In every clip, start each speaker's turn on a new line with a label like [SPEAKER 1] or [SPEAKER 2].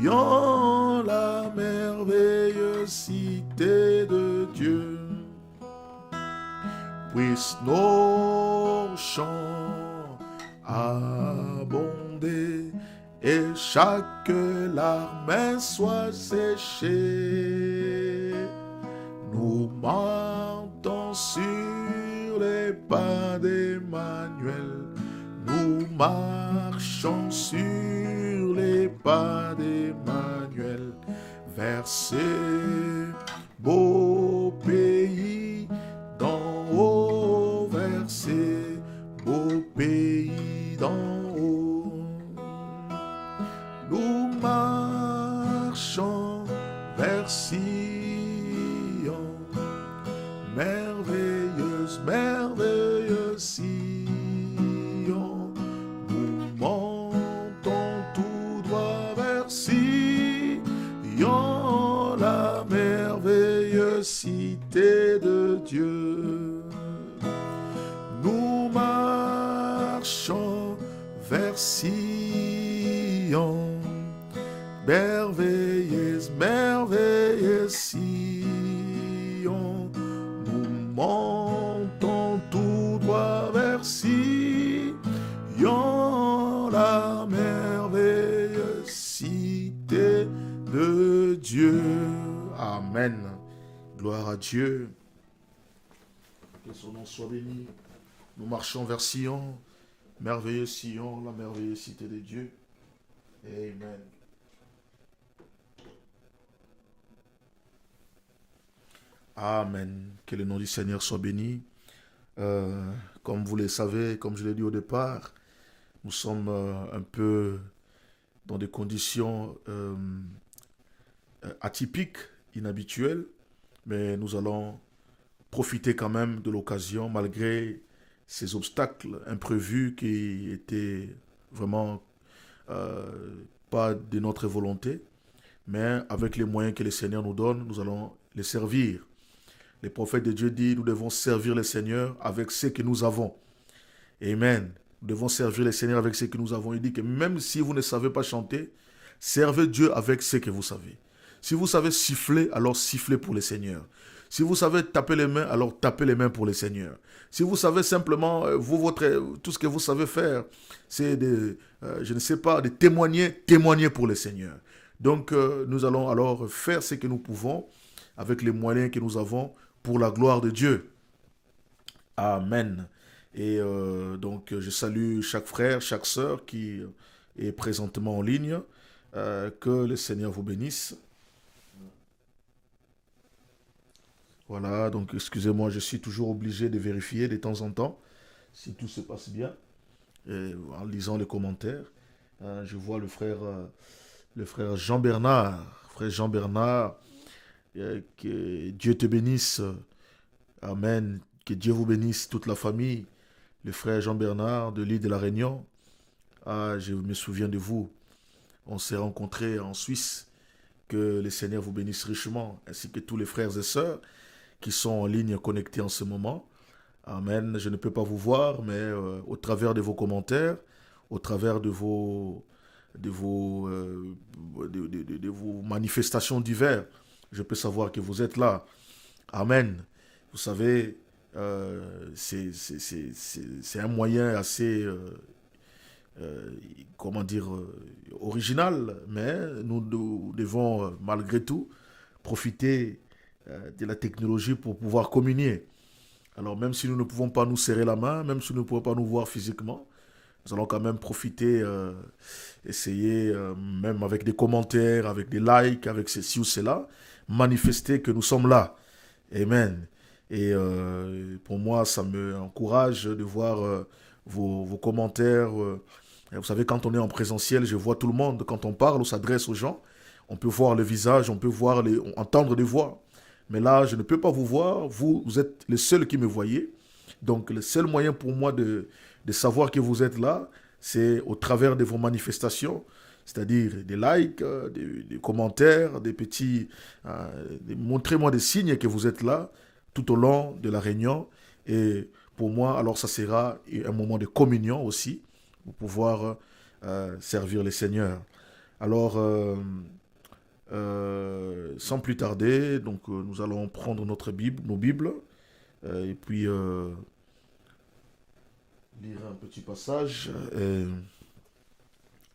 [SPEAKER 1] la merveilleuse cité de Dieu. Puissent nos chants abonder et chaque larme soit séchée. Nous montons sur les pas d'Emmanuel. Nous marchons sur les pas d'Emmanuel vers ce beau pays d'en haut, vers ce beau pays d'en haut. Nous marchons vers Sion, merveilleuse, merveilleuse Sion. Nous montons tout droit vers Sion, la merveilleuse cité de Dieu. Nous marchons vers Sion, merveilleuse, merveilleuse Sion. Nous montons tout droit vers Sion, la merveilleuse cité de Dieu. Amen. Gloire à Dieu. Que son nom soit béni. Nous marchons vers Sion, merveilleux Sion, la merveilleuse cité de Dieu. Amen. Amen. Que le nom du Seigneur soit béni. Comme vous le savez, comme je l'ai dit au départ, nous sommes un peu dans des conditions atypiques, inhabituelles, mais nous allons profiter quand même de l'occasion malgré ces obstacles imprévus qui étaient vraiment pas de notre volonté, mais avec les moyens que le Seigneur nous donne, nous allons les servir. Les prophètes de Dieu disent, nous devons servir le Seigneur avec ce que nous avons. Amen. Nous devons servir le Seigneur avec ce que nous avons. Il dit que même si vous ne savez pas chanter, servez Dieu avec ce que vous savez. Si vous savez siffler, alors sifflez pour le Seigneur. Si vous savez taper les mains, alors tapez les mains pour le Seigneur. Si vous savez simplement, tout ce que vous savez faire, c'est de, je ne sais pas, de témoigner pour le Seigneur. Donc, nous allons alors faire ce que nous pouvons avec les moyens que nous avons pour la gloire de Dieu. Amen. Et donc, je salue chaque frère, chaque sœur qui est présentement en ligne. Que le Seigneur vous bénisse. Voilà, donc excusez-moi, je suis toujours obligé de vérifier de temps en temps si tout se passe bien. Et en lisant les commentaires, je vois le frère Jean-Bernard. Frère Jean-Bernard, que Dieu te bénisse. Amen. Que Dieu vous bénisse, toute la famille. Le frère Jean-Bernard de l'île de la Réunion. Ah, je me souviens de vous. On s'est rencontrés en Suisse. Que le Seigneur vous bénisse richement, ainsi que tous les frères et sœurs qui sont en ligne connectés en ce moment. Amen. Je ne peux pas vous voir, mais au travers de vos commentaires, au travers de vos manifestations diverses, je peux savoir que vous êtes là. Amen. Vous savez, c'est un moyen assez, original, mais nous devons malgré tout profiter de la technologie pour pouvoir communier. Alors même si nous ne pouvons pas nous serrer la main, même si nous ne pouvons pas nous voir physiquement, nous allons quand même profiter, essayer, même avec des commentaires, avec des likes, avec ceci ou cela, manifester que nous sommes là. Amen. Et pour moi, ça me encourage de voir vos commentaires. Vous savez, quand on est en présentiel, je vois tout le monde. Quand on parle, on s'adresse aux gens. On peut voir le visage, on peut entendre des voix. Mais là, je ne peux pas vous voir. Vous êtes les seuls qui me voyez. Donc, le seul moyen pour moi de savoir que vous êtes là, c'est au travers de vos manifestations, c'est-à-dire des likes, des commentaires, des petits... montrez-moi des signes que vous êtes là tout au long de la réunion. Et pour moi, alors ça sera un moment de communion aussi, pour pouvoir servir le Seigneur. Alors, sans plus tarder, donc nous allons prendre notre Bible, nos Bibles, et puis lire un petit passage.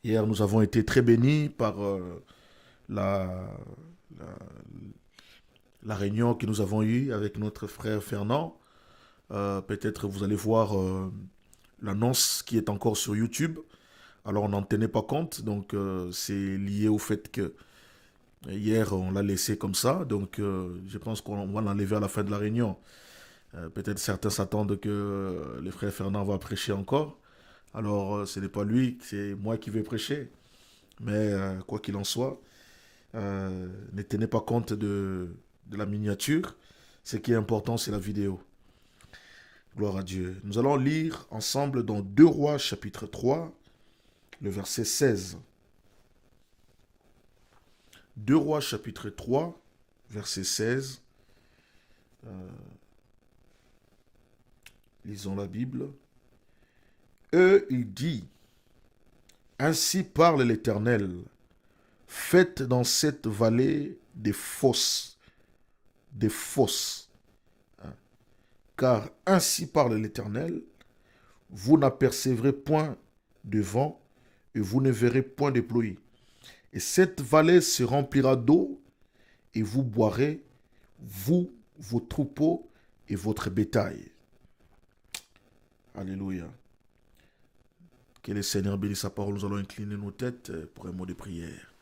[SPEAKER 1] Hier, nous avons été très bénis par la, la, la réunion que nous avons eue avec notre frère Fernand. Peut-être vous allez voir l'annonce qui est encore sur YouTube. Alors on n'en tenait pas compte, donc c'est lié au fait que hier on l'a laissé comme ça, donc je pense qu'on va l'enlever à la fin de la réunion. Peut-être certains s'attendent que le frère Fernand va prêcher encore. Alors ce n'est pas lui, c'est moi qui vais prêcher. Mais quoi qu'il en soit, ne tenez pas compte de la miniature. Ce qui est important, c'est la vidéo. Gloire à Dieu. Nous allons lire ensemble dans 2 Rois chapitre 3, le verset 16. 2 Rois chapitre 3, verset 16. Lisons la Bible. Il dit, ainsi parle l'Éternel, faites dans cette vallée des fosses, hein. Car ainsi parle l'Éternel, vous n'apercevrez point de vent et vous ne verrez point de pluie. Et cette vallée se remplira d'eau et vous boirez, vous, vos troupeaux et votre bétail. Alléluia. Que le Seigneur bénisse sa parole. Nous allons incliner nos têtes pour un mot de prière.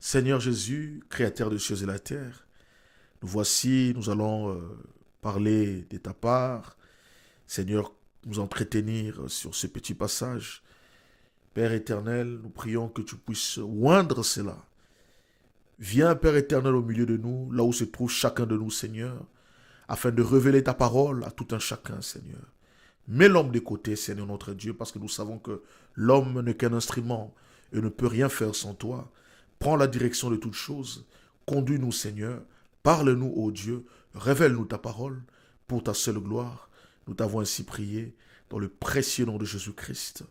[SPEAKER 1] Seigneur Jésus, créateur de cieux et la terre, nous voici, nous allons parler de ta part. Seigneur, nous entretenir sur ce petit passage. Père éternel, nous prions que tu puisses oindre cela. Viens, Père éternel, au milieu de nous, là où se trouve chacun de nous, Seigneur, afin de révéler ta parole à tout un chacun, Seigneur. Mets l'homme de côté, Seigneur notre Dieu, parce que nous savons que l'homme n'est qu'un instrument et ne peut rien faire sans toi. Prends la direction de toutes choses. Conduis-nous, Seigneur. Parle-nous, ô Dieu. Révèle-nous ta parole pour ta seule gloire. Nous t'avons ainsi prié dans le précieux nom de Jésus-Christ.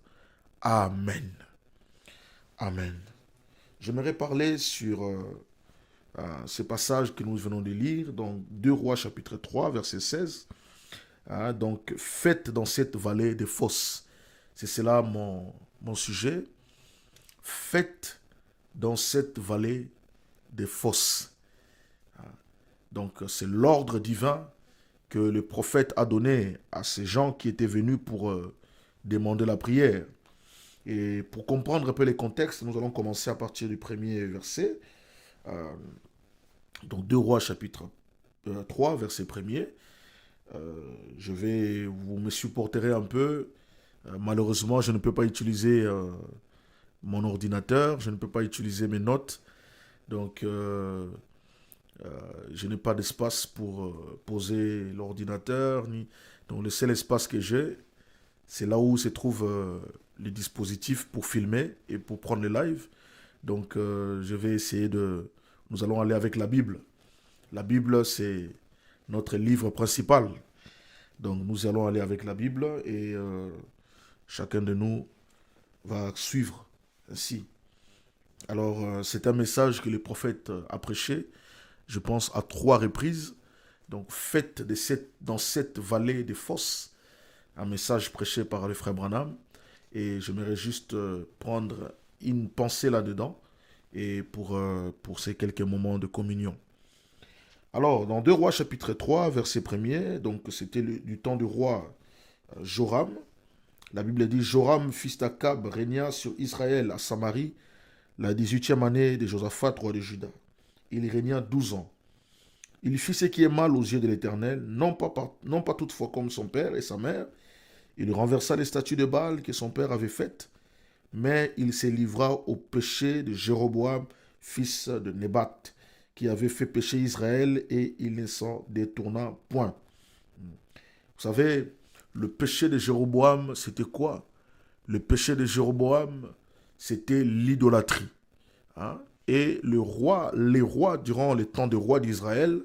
[SPEAKER 1] Amen. Amen. J'aimerais parler sur ce passage que nous venons de lire dans 2 Rois chapitre 3, verset 16. Donc, faites dans cette vallée des fosses. C'est cela mon sujet. Faites dans cette vallée des fosses. Donc, c'est l'ordre divin que le prophète a donné à ces gens qui étaient venus pour demander la prière. Et pour comprendre un peu les contextes, nous allons commencer à partir du premier verset. Donc 2 Rois chapitre 3, verset 1er. Vous me supporterez un peu. Malheureusement, je ne peux pas utiliser mon ordinateur, je ne peux pas utiliser mes notes. Donc, je n'ai pas d'espace pour poser l'ordinateur. Donc, le seul espace que j'ai, c'est là où se trouve les dispositifs pour filmer et pour prendre les lives. Donc, je vais essayer de... Nous allons aller avec la Bible. La Bible, c'est notre livre principal. Donc, nous allons aller avec la Bible et chacun de nous va suivre ainsi. Alors, c'est un message que le prophète a prêché, je pense, à 3 reprises. Donc, faites dans cette vallée des fosses, un message prêché par le frère Branham. Et j'aimerais juste prendre une pensée là-dedans et pour ces quelques moments de communion. Alors, dans 2 Rois chapitre 3, verset 1er, donc c'était du temps du roi Joram. La Bible dit, Joram, fils d'Akab, régna sur Israël à Samarie la 18e année de Josaphat, roi de Juda. Il régna 12 ans. Il fit ce qui est mal aux yeux de l'Éternel, non pas toutefois comme son père et sa mère. Il renversa les statues de Baal que son père avait faites, mais il se livra au péché de Jéroboam, fils de Nébat, qui avait fait pécher Israël, et il ne s'en détourna point. Vous savez, le péché de Jéroboam, c'était quoi? Le péché de Jéroboam, c'était l'idolâtrie. Et les rois, durant les temps de rois d'Israël,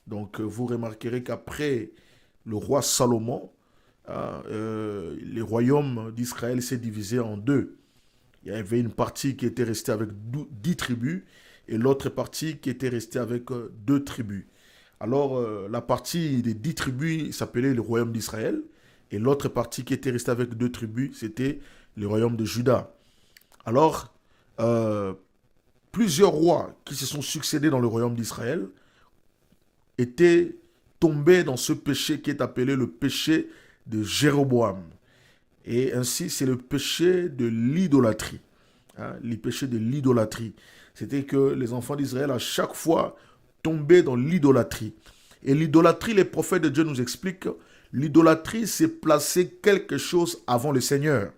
[SPEAKER 1] donc vous remarquerez qu'après le roi Salomon, les royaumes d'Israël s'est divisé en 2. Il y avait une partie qui était restée avec 10 tribus et l'autre partie qui était restée avec 2 tribus. Alors, la partie des 10 tribus s'appelait le royaume d'Israël et l'autre partie qui était restée avec 2 tribus, c'était le royaume de Juda. Alors, plusieurs rois qui se sont succédés dans le royaume d'Israël étaient tombés dans ce péché qui est appelé le péché de Jéroboam. Et ainsi, c'est le péché de l'idolâtrie. Le péché de l'idolâtrie. C'était que les enfants d'Israël, à chaque fois, tombaient dans l'idolâtrie. Et l'idolâtrie, les prophètes de Dieu nous expliquent, l'idolâtrie, c'est placer quelque chose avant le Seigneur.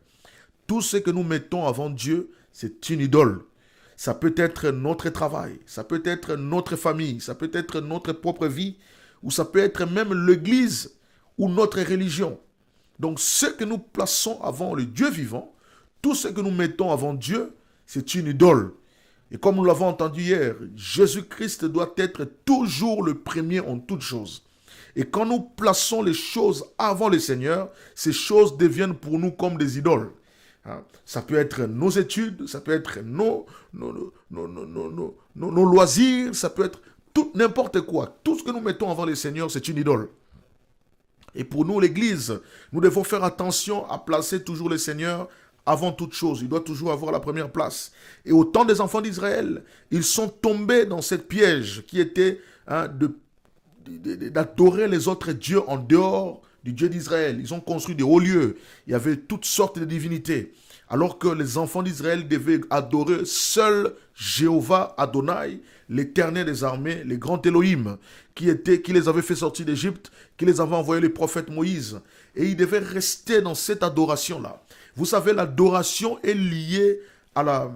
[SPEAKER 1] Tout ce que nous mettons avant Dieu, c'est une idole. Ça peut être notre travail, ça peut être notre famille, ça peut être notre propre vie, ou ça peut être même l'Église ou notre religion. Donc ce que nous plaçons avant le Dieu vivant, tout ce que nous mettons avant Dieu, c'est une idole. Et comme nous l'avons entendu hier, Jésus-Christ doit être toujours le premier en toutes choses. Et quand nous plaçons les choses avant le Seigneur, ces choses deviennent pour nous comme des idoles. Ça peut être nos études, ça peut être nos loisirs, ça peut être n'importe quoi. Tout ce que nous mettons avant le Seigneur, c'est une idole. Et pour nous, l'Église, nous devons faire attention à placer toujours le Seigneur avant toute chose. Il doit toujours avoir la première place. Et au temps des enfants d'Israël, ils sont tombés dans cette piège qui était d'adorer les autres dieux en dehors du Dieu d'Israël. Ils ont construit des hauts lieux. Il y avait toutes sortes de divinités. Alors que les enfants d'Israël devaient adorer seul Jéhovah Adonai, l'Éternel des armées, le grand Elohim, qui les avait fait sortir d'Égypte, qui les avait envoyé le prophète Moïse. Et ils devaient rester dans cette adoration-là. Vous savez, l'adoration est liée à la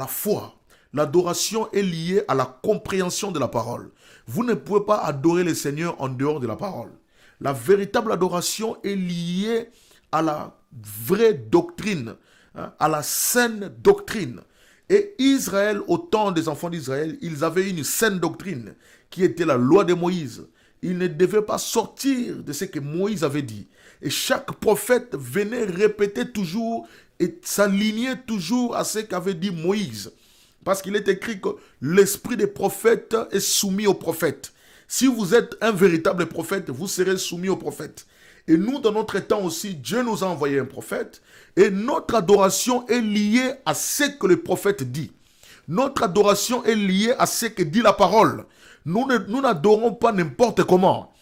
[SPEAKER 1] foi. L'adoration est liée à la compréhension de la parole. Vous ne pouvez pas adorer le Seigneur en dehors de la parole. La véritable adoration est liée à la vraie doctrine, à la saine doctrine. Et Israël, au temps des enfants d'Israël, ils avaient une saine doctrine qui était la loi de Moïse. Ils ne devaient pas sortir de ce que Moïse avait dit. Et chaque prophète venait répéter toujours et s'alignait toujours à ce qu'avait dit Moïse. Parce qu'il est écrit que l'esprit des prophètes est soumis aux prophètes. Si vous êtes un véritable prophète, vous serez soumis aux prophètes. Et nous, dans notre temps aussi, Dieu nous a envoyé un prophète. Et notre adoration est liée à ce que le prophète dit. Notre adoration est liée à ce que dit la parole. Nous n'adorons pas n'importe comment.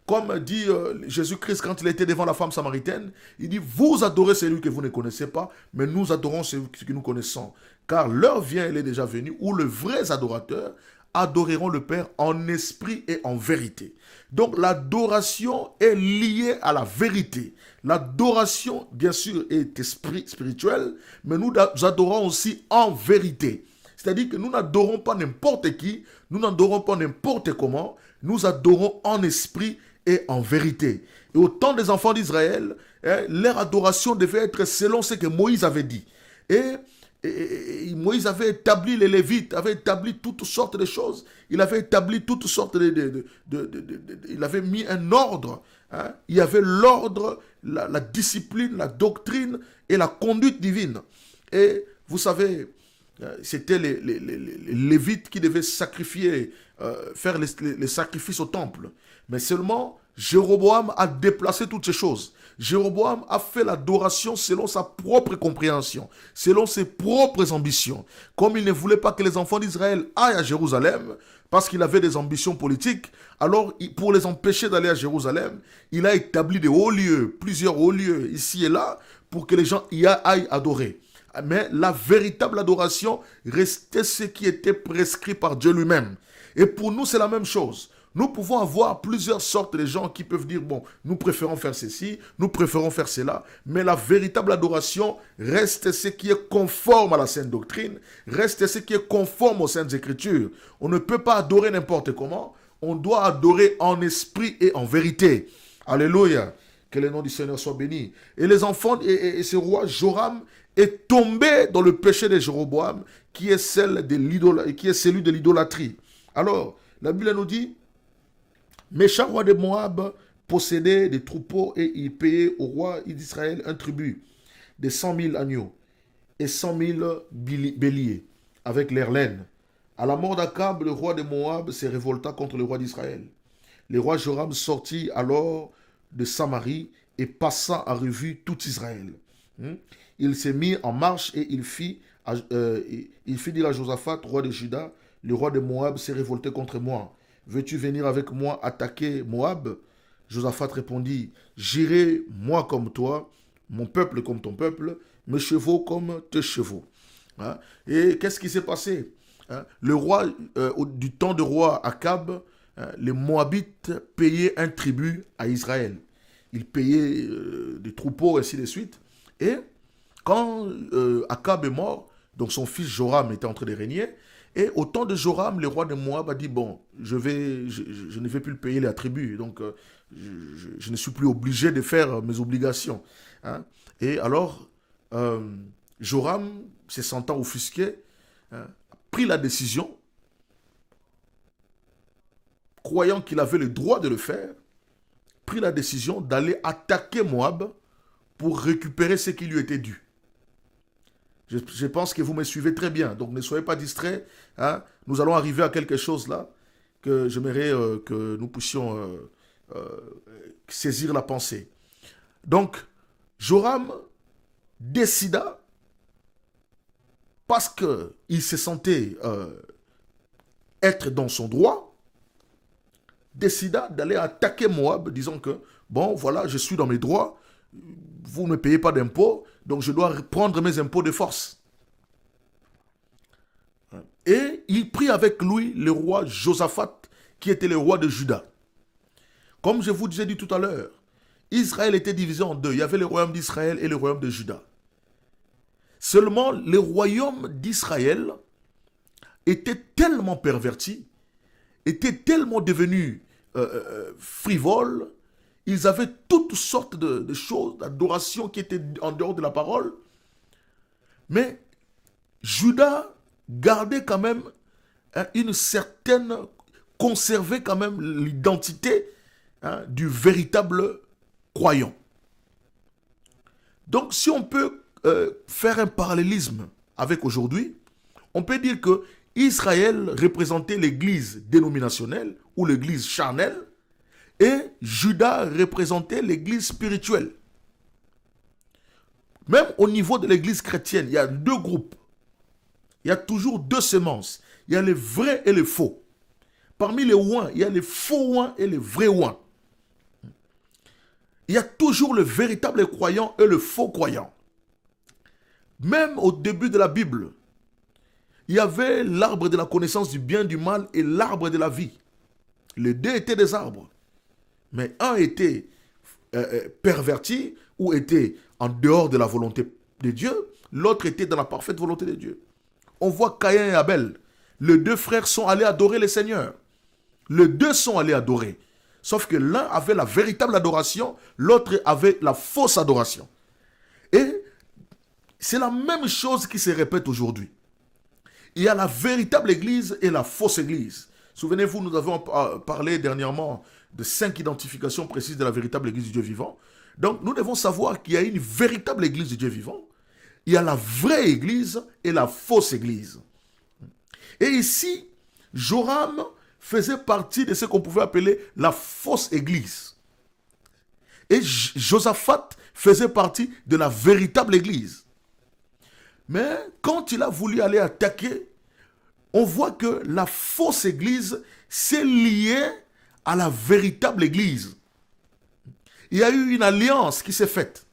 [SPEAKER 1] Comme dit Jésus-Christ quand il était devant la femme samaritaine, il dit, vous adorez celui que vous ne connaissez pas, mais nous adorons celui que nous connaissons. Car l'heure vient, elle est déjà venue, où les vrais adorateurs adoreront le Père en esprit et en vérité. Donc l'adoration est liée à la vérité. L'adoration, bien sûr, est spirituelle, mais nous adorons aussi en vérité. C'est-à-dire que nous n'adorons pas n'importe qui, nous n'adorons pas n'importe comment, nous adorons en esprit et en vérité. Et au temps des enfants d'Israël, leur adoration devait être selon ce que Moïse avait dit. Et Moïse avait établi les Lévites, avait établi toutes sortes de choses. Il avait établi toutes sortes il avait mis un ordre. Il y avait l'ordre, la discipline, la doctrine et la conduite divine. Et vous savez, c'était les Lévites qui devaient sacrifier, faire les sacrifices au temple. Mais seulement, Jéroboam a déplacé toutes ces choses. Jéroboam a fait l'adoration selon sa propre compréhension, selon ses propres ambitions. Comme il ne voulait pas que les enfants d'Israël aillent à Jérusalem, parce qu'il avait des ambitions politiques, alors pour les empêcher d'aller à Jérusalem, il a établi des hauts lieux, plusieurs hauts lieux, ici et là, pour que les gens y aillent adorer. Mais la véritable adoration restait ce qui était prescrit par Dieu lui-même. Et pour nous, c'est la même chose. Nous pouvons avoir plusieurs sortes de gens qui peuvent dire, bon, nous préférons faire ceci, nous préférons faire cela, mais la véritable adoration reste ce qui est conforme à la sainte doctrine, reste ce qui est conforme aux saintes écritures. On ne peut pas adorer n'importe comment, on doit adorer en esprit et en vérité. Alléluia, que le nom du Seigneur soit béni. Et les enfants, et ce roi Joram est tombé dans le péché de Jéroboam, qui est celui de l'idolâtrie. Alors, la Bible nous dit, Méchant roi de Moab possédait des troupeaux et il payait au roi d'Israël un tribut. des 100 000 agneaux et 100 000 béliers avec leurs laines. À la mort d'Akab, le roi de Moab se révolta contre le roi d'Israël. Le roi Joram sortit alors de Samarie et passa en revue tout Israël. Il s'est mis en marche et il fit dire à Josaphat, roi de Juda, le roi de Moab s'est révolté contre moi. Veux-tu venir avec moi attaquer Moab? Josaphat répondit, j'irai moi comme toi, mon peuple comme ton peuple, mes chevaux comme tes chevaux. Et qu'est-ce qui s'est passé? Le roi, du temps du roi Akab, les Moabites payaient un tribut à Israël. Ils payaient des troupeaux, ainsi de suite. Et quand Akab est mort, donc son fils Joram était en train de régner, et au temps de Joram, le roi de Moab a dit, bon, je ne vais plus le payer les tribus, donc je ne suis plus obligé de faire mes obligations. Et alors, Joram, se sentant offusqué, a pris la décision, croyant qu'il avait le droit de le faire, pris la décision d'aller attaquer Moab pour récupérer ce qui lui était dû. Je pense que vous me suivez très bien, donc ne soyez pas distraits. Nous allons arriver à quelque chose là, que j'aimerais que nous puissions saisir la pensée. Donc, Joram décida, parce qu'il se sentait être dans son droit, décida d'aller attaquer Moab, disant que, bon, voilà, je suis dans mes droits, vous ne payez pas d'impôts, donc je dois prendre mes impôts de force. Et il prit avec lui le roi Josaphat, qui était le roi de Juda. Comme je vous disais dit tout à l'heure, Israël était divisé en deux. Il y avait le royaume d'Israël et le royaume de Juda. Seulement, le royaume d'Israël était tellement perverti, était tellement devenu frivole. Ils avaient toutes sortes de choses, d'adoration qui étaient en dehors de la parole. Mais Juda gardait quand même une certaine, conservait quand même l'identité du véritable croyant. Donc si on peut faire un parallélisme avec aujourd'hui, on peut dire que Israël représentait l'église dénominationnelle ou l'église charnelle, et Juda représentait l'église spirituelle. Même au niveau de l'église chrétienne, il y a deux groupes. Il y a toujours deux semences. Il y a les vrais et les faux. Parmi les ouins, il y a les faux ouins et les vrais ouins. Il y a toujours le véritable croyant et le faux croyant. Même au début de la Bible, il y avait l'arbre de la connaissance du bien et du mal et l'arbre de la vie. Les deux étaient des arbres. Mais un était perverti ou était en dehors de la volonté de Dieu. L'autre était dans la parfaite volonté de Dieu. On voit Caïn et Abel. Les deux frères sont allés adorer le Seigneur. Les deux sont allés adorer. Sauf que l'un avait la véritable adoration, l'autre avait la fausse adoration. Et c'est la même chose qui se répète aujourd'hui. Il y a la véritable église et la fausse église. Souvenez-vous, nous avons parlé dernièrement de 5 identifications précises de la véritable église du Dieu vivant. Donc, nous devons savoir qu'il y a une véritable église du Dieu vivant. Il y a la vraie église et la fausse église. Et ici, Joram faisait partie de ce qu'on pouvait appeler la fausse église. Et Josaphat faisait partie de la véritable église. Mais quand il a voulu aller attaquer, on voit que la fausse église s'est liée à la véritable église. Il y a eu une alliance qui s'est faite.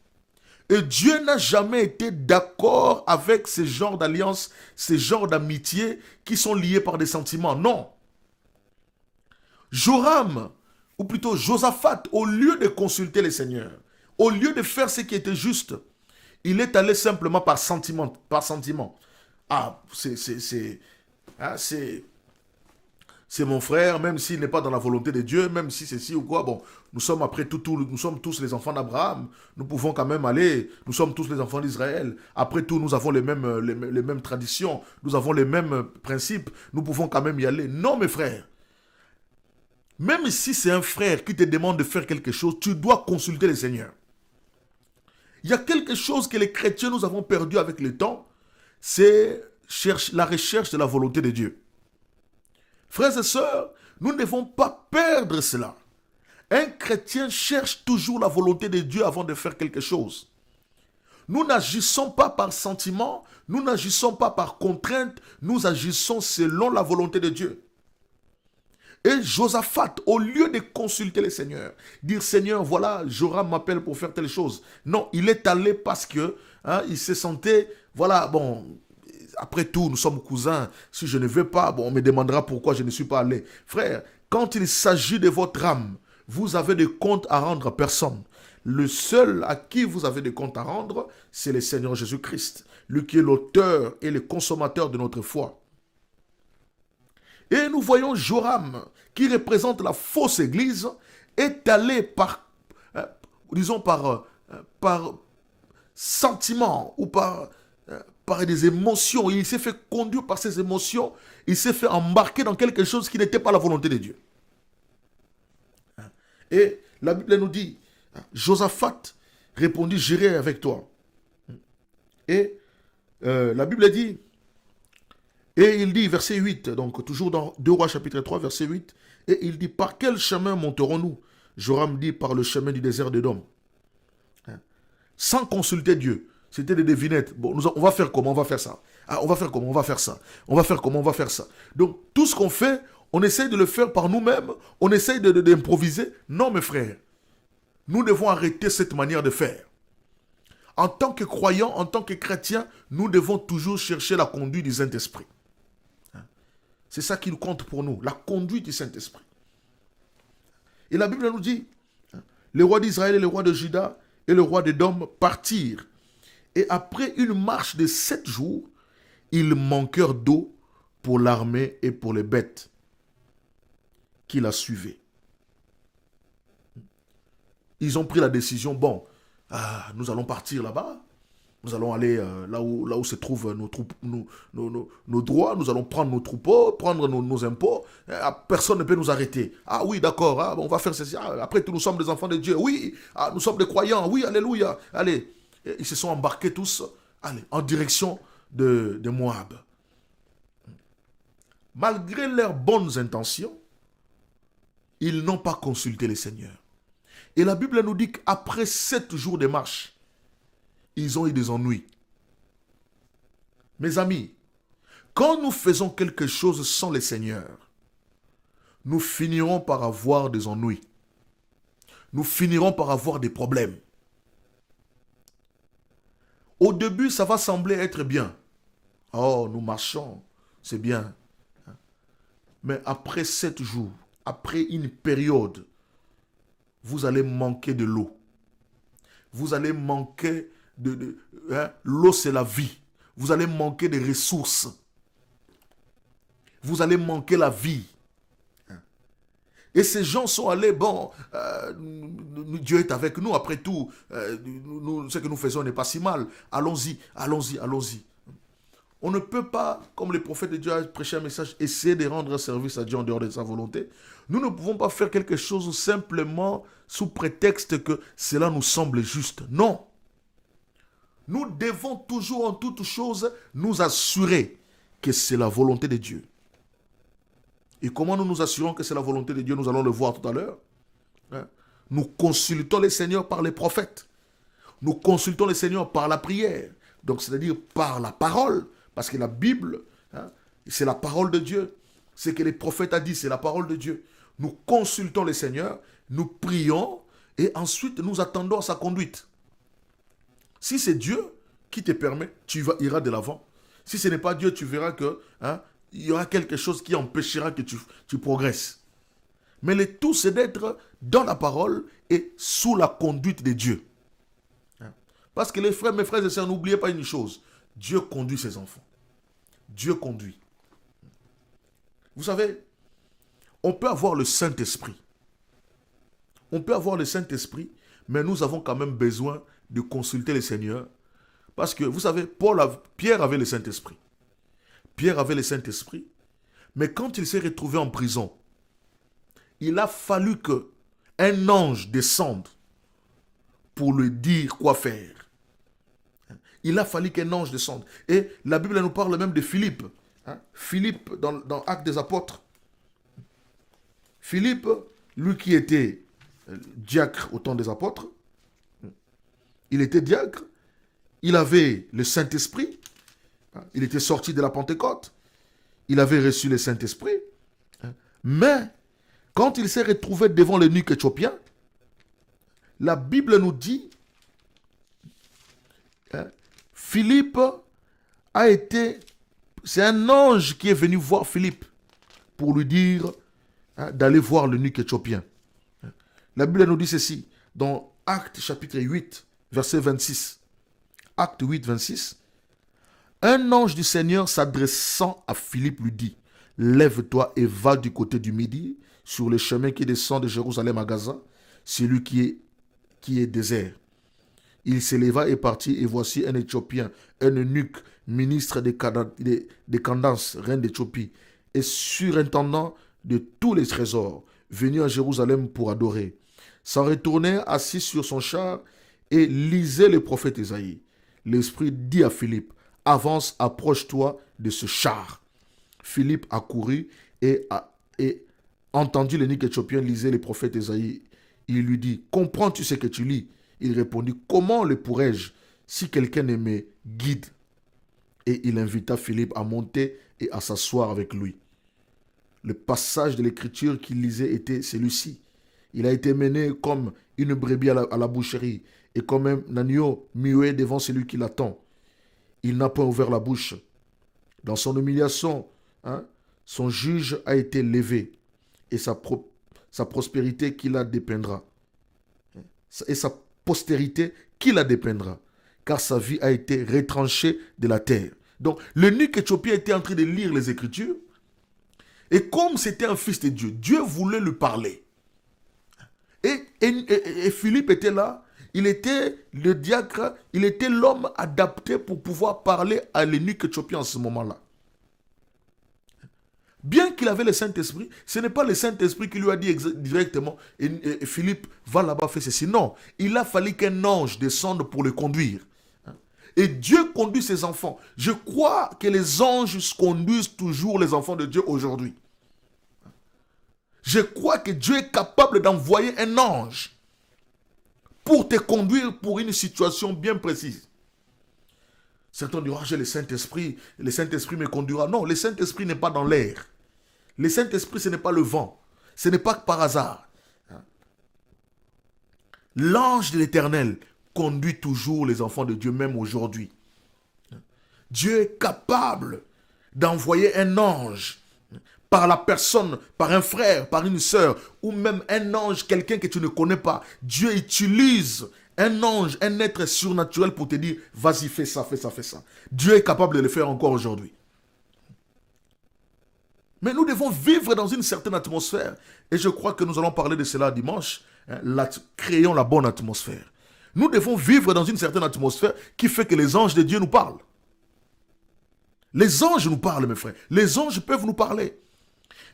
[SPEAKER 1] Et Dieu n'a jamais été d'accord avec ce genre d'alliance, ce genre d'amitié qui sont liés par des sentiments. Non. Joram, ou plutôt Josaphat, au lieu de consulter le Seigneur, au lieu de faire ce qui était juste, il est allé simplement par sentiment. Ah, c'est mon frère, même s'il n'est pas dans la volonté de Dieu, même si c'est ci ou quoi, bon, nous sommes après tout, nous sommes tous les enfants d'Abraham, nous pouvons quand même aller, nous sommes tous les enfants d'Israël, après tout, nous avons les mêmes traditions, nous avons les mêmes principes, nous pouvons quand même y aller. Non, mes frères, même si c'est un frère qui te demande de faire quelque chose, tu dois consulter le Seigneur. Il y a quelque chose que les chrétiens nous avons perdu avec le temps, c'est la recherche de la volonté de Dieu. Frères et sœurs, nous ne devons pas perdre cela. Un chrétien cherche toujours la volonté de Dieu avant de faire quelque chose. Nous n'agissons pas par sentiment, nous n'agissons pas par contrainte, nous agissons selon la volonté de Dieu. Et Josaphat, au lieu de consulter le Seigneur, dire Seigneur, voilà, Joram m'appelle pour faire telle chose. Non, il est allé parce que il se sentait, voilà, bon, après tout, nous sommes cousins. Si je ne vais pas, bon, on me demandera pourquoi je ne suis pas allé. Frère, quand il s'agit de votre âme, vous avez des comptes à rendre à personne. Le seul à qui vous avez des comptes à rendre, c'est le Seigneur Jésus-Christ, lui qui est l'auteur et le consommateur de notre foi. Et nous voyons Joram, qui représente la fausse église, est allé par sentiment ou par des émotions. Il s'est fait conduire par ces émotions. Il s'est fait embarquer dans quelque chose qui n'était pas la volonté de Dieu. Et la Bible nous dit, Josaphat répondit, j'irai avec toi. Et la Bible dit, et il dit, verset 8, donc toujours dans 2 Rois chapitre 3, verset 8, et il dit, par quel chemin monterons-nous? Joram dit, par le chemin du désert d'Édom. Sans consulter Dieu. C'était des devinettes. Bon, on va faire comment? On va faire ça. On va faire comment? On va faire ça. On va faire comment? On va faire ça. Donc, tout ce qu'on fait, on essaye de le faire par nous-mêmes. On essaye d'improviser. Non, mes frères. Nous devons arrêter cette manière de faire. En tant que croyants, en tant que chrétiens, nous devons toujours chercher la conduite du Saint-Esprit. C'est ça qui compte pour nous, la conduite du Saint-Esprit. Et la Bible nous dit, les rois d'Israël et les rois de Juda et le roi d'Édom partirent. Et après une marche de 7 jours, ils manquèrent d'eau pour l'armée et pour les bêtes qui la suivaient. Ils ont pris la décision, bon, nous allons partir là-bas. Nous allons aller là où se trouvent nos droits. Nous allons prendre nos troupeaux, prendre nos impôts. Personne ne peut nous arrêter. Ah oui, d'accord, on va faire ceci. Après tout, nous sommes des enfants de Dieu. Oui, nous sommes des croyants. Oui, alléluia. Allez, ils se sont embarqués tous en direction de Moab. Malgré leurs bonnes intentions, ils n'ont pas consulté le Seigneur. Et la Bible nous dit qu'après 7 jours de marche, ils ont eu des ennuis. Mes amis, quand nous faisons quelque chose sans le Seigneur, nous finirons par avoir des ennuis. Nous finirons par avoir des problèmes. Au début, ça va sembler être bien. Oh, nous marchons, c'est bien. Mais après 7 jours, après une période, vous allez manquer de l'eau. Vous allez manquer l'eau, c'est la vie. Vous allez manquer des ressources. Vous allez manquer la vie. Et ces gens sont allés, bon, Dieu est avec nous, après tout, ce que nous faisons n'est pas si mal. Allons-y, allons-y, allons-y. On ne peut pas, comme le prophète de Dieu a prêché un message, essayer de rendre service à Dieu en dehors de sa volonté. Nous ne pouvons pas faire quelque chose simplement sous prétexte que cela nous semble juste. Non. Nous devons toujours en toute chose nous assurer que c'est la volonté de Dieu. Et comment nous nous assurons que c'est la volonté de Dieu? Nous allons le voir tout à l'heure. Nous consultons le Seigneur par les prophètes. Nous consultons le Seigneur par la prière. Donc c'est-à-dire par la parole. Parce que la Bible, c'est la parole de Dieu. Ce que les prophètes ont dit, c'est la parole de Dieu. Nous consultons le Seigneur, nous prions et ensuite nous attendons sa conduite. Si c'est Dieu qui te permet, tu iras de l'avant. Si ce n'est pas Dieu, tu verras que il y aura quelque chose qui empêchera que tu progresses. Mais le tout, c'est d'être dans la parole et sous la conduite de Dieu. Parce que mes frères et sœurs, n'oubliez pas une chose. Dieu conduit ses enfants. Dieu conduit. Vous savez, on peut avoir le Saint-Esprit. On peut avoir le Saint-Esprit, mais nous avons quand même besoin de consulter le Seigneur. Parce que, vous savez, Pierre avait le Saint-Esprit. Pierre avait le Saint-Esprit, mais quand il s'est retrouvé en prison, il a fallu qu'un ange descende pour lui dire quoi faire. il a fallu qu'un ange descende. Et la Bible nous parle même de Philippe. Hein? Philippe, dans Actes des Apôtres. Philippe, lui qui était diacre au temps des apôtres, il était diacre, il avait le Saint-Esprit, il était sorti de la Pentecôte, il avait reçu le Saint-Esprit, mais quand il s'est retrouvé devant l'eunuque éthiopien, la Bible nous dit, Philippe a été, c'est un ange qui est venu voir Philippe pour lui dire d'aller voir l'eunuque éthiopien. La Bible nous dit ceci, dans Actes chapitre 8, verset 26. Acte 8, 26. Un ange du Seigneur s'adressant à Philippe lui dit, lève-toi et va du côté du Midi, sur le chemin qui descend de Jérusalem à Gaza, celui qui est désert. Il s'éleva et partit, et voici un Éthiopien, un eunuque, ministre de Candace, reine d'Éthiopie, et surintendant de tous les trésors, venu à Jérusalem pour adorer. S'en retournait assis sur son char et lisait le prophète Isaïe. L'Esprit dit à Philippe, avance, approche-toi de ce char. Philippe accourut et entendit l'eunuque éthiopien liser les prophètes Isaïe. Il lui dit, comprends-tu ce que tu lis? Il répondit, comment le pourrais-je si quelqu'un ne me guide? Et il invita Philippe à monter et à s'asseoir avec lui. Le passage de l'écriture qu'il lisait était celui-ci. Il a été mené comme une brebis à la boucherie et comme un agneau muet devant celui qui l'attend. Il n'a point ouvert la bouche. Dans son humiliation, son juge a été levé et sa prospérité qui la dépeindra. Et sa postérité qui la dépeindra. Car sa vie a été retranchée de la terre. Donc, l'eunuque éthiopien était en train de lire les Écritures. Et comme c'était un fils de Dieu, Dieu voulait lui parler. Et Philippe était là. Il était le diacre, il était l'homme adapté pour pouvoir parler à l'eunuque éthiopien en ce moment-là. Bien qu'il avait le Saint-Esprit, ce n'est pas le Saint-Esprit qui lui a dit directement, et Philippe, va là-bas, fais ceci. Non, il a fallu qu'un ange descende pour le conduire. Et Dieu conduit ses enfants. Je crois que les anges conduisent toujours les enfants de Dieu aujourd'hui. Je crois que Dieu est capable d'envoyer un ange pour te conduire pour une situation bien précise. Certains diront, j'ai le Saint-Esprit me conduira. Non, le Saint-Esprit n'est pas dans l'air. Le Saint-Esprit, ce n'est pas le vent. Ce n'est pas par hasard. L'ange de l'Éternel conduit toujours les enfants de Dieu, même aujourd'hui. Dieu est capable d'envoyer un ange par la personne, par un frère, par une sœur, ou même un ange, quelqu'un que tu ne connais pas. Dieu utilise un ange, un être surnaturel pour te dire, vas-y, fais ça, fais ça, fais ça. Dieu est capable de le faire encore aujourd'hui. Mais nous devons vivre dans une certaine atmosphère. Et je crois que nous allons parler de cela dimanche. Créons la bonne atmosphère. Nous devons vivre dans une certaine atmosphère qui fait que les anges de Dieu nous parlent. Les anges nous parlent, mes frères. Les anges peuvent nous parler.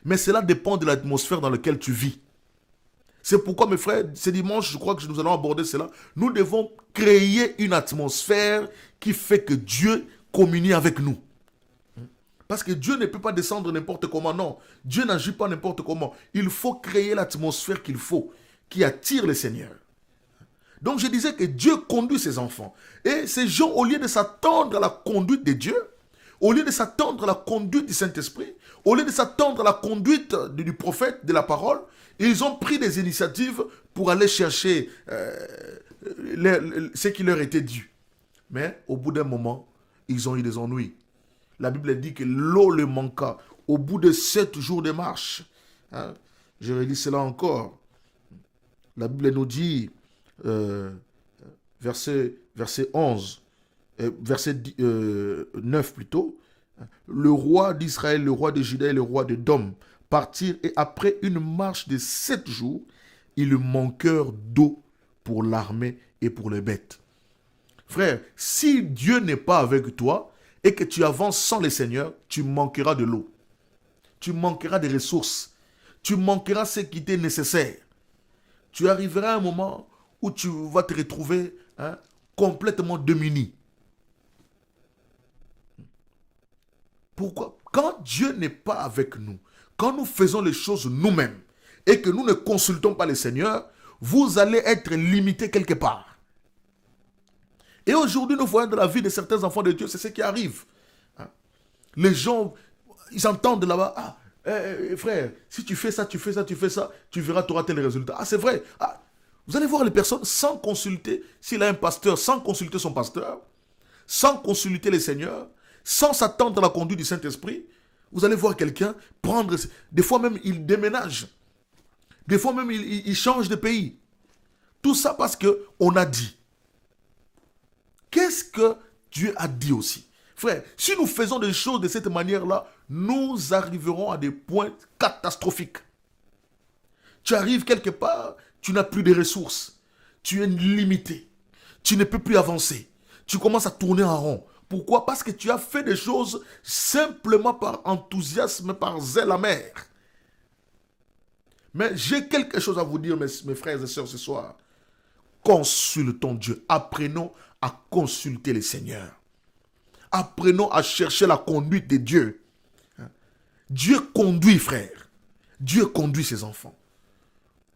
[SPEAKER 1] Mais cela dépend de l'atmosphère dans laquelle tu vis. C'est pourquoi, mes frères, ce dimanche, je crois que nous allons aborder cela. Nous devons créer une atmosphère qui fait que Dieu communie avec nous. Parce que Dieu ne peut pas descendre n'importe comment, non. Dieu n'agit pas n'importe comment. Il faut créer l'atmosphère qu'il faut, qui attire le Seigneur. Donc je disais que Dieu conduit ses enfants. Et ces gens, au lieu de s'attendre à la conduite de Dieu, au lieu de s'attendre à la conduite du Saint-Esprit, au lieu de s'attendre à la conduite du prophète, de la parole, ils ont pris des initiatives pour aller chercher ce qui leur était dû. Mais au bout d'un moment, ils ont eu des ennuis. La Bible dit que l'eau leur manqua au bout de 7 jours de marche. Je relis cela encore. La Bible nous dit, verset 11, verset 9 plutôt, le roi d'Israël, le roi de Juda et le roi de Dom partirent et après une marche de 7 jours, ils manquèrent d'eau pour l'armée et pour les bêtes. Frère, si Dieu n'est pas avec toi et que tu avances sans le Seigneur, tu manqueras de l'eau. Tu manqueras des ressources. Tu manqueras ce qui t'est nécessaire. Tu arriveras à un moment où tu vas te retrouver complètement démuni. Pourquoi? Quand Dieu n'est pas avec nous, quand nous faisons les choses nous-mêmes et que nous ne consultons pas le Seigneur, vous allez être limité quelque part. Et aujourd'hui, nous voyons dans la vie de certains enfants de Dieu, c'est ce qui arrive. Les gens, ils entendent là-bas, frère, si tu fais ça, tu fais ça, tu verras, tu auras tel résultat. Ah, c'est vrai. Ah, vous allez voir les personnes sans consulter, s'il a un pasteur, sans consulter son pasteur, sans consulter le Seigneur, sans s'attendre à la conduite du Saint-Esprit. Vous allez voir quelqu'un prendre, des fois même il déménage, des fois même il change de pays. Tout ça parce qu'on a dit. Qu'est-ce que Dieu a dit aussi? Frère, si nous faisons des choses de cette manière-là, nous arriverons à des points catastrophiques. Tu arrives quelque part, tu n'as plus de ressources. Tu es limité. Tu ne peux plus avancer. Tu commences à tourner en rond. Pourquoi? Parce que tu as fait des choses simplement par enthousiasme, par zèle amer. Mais j'ai quelque chose à vous dire, mes frères et sœurs, ce soir. Consultons Dieu. Apprenons à consulter le Seigneur. Apprenons à chercher la conduite de Dieu. Dieu conduit, frère. Dieu conduit ses enfants.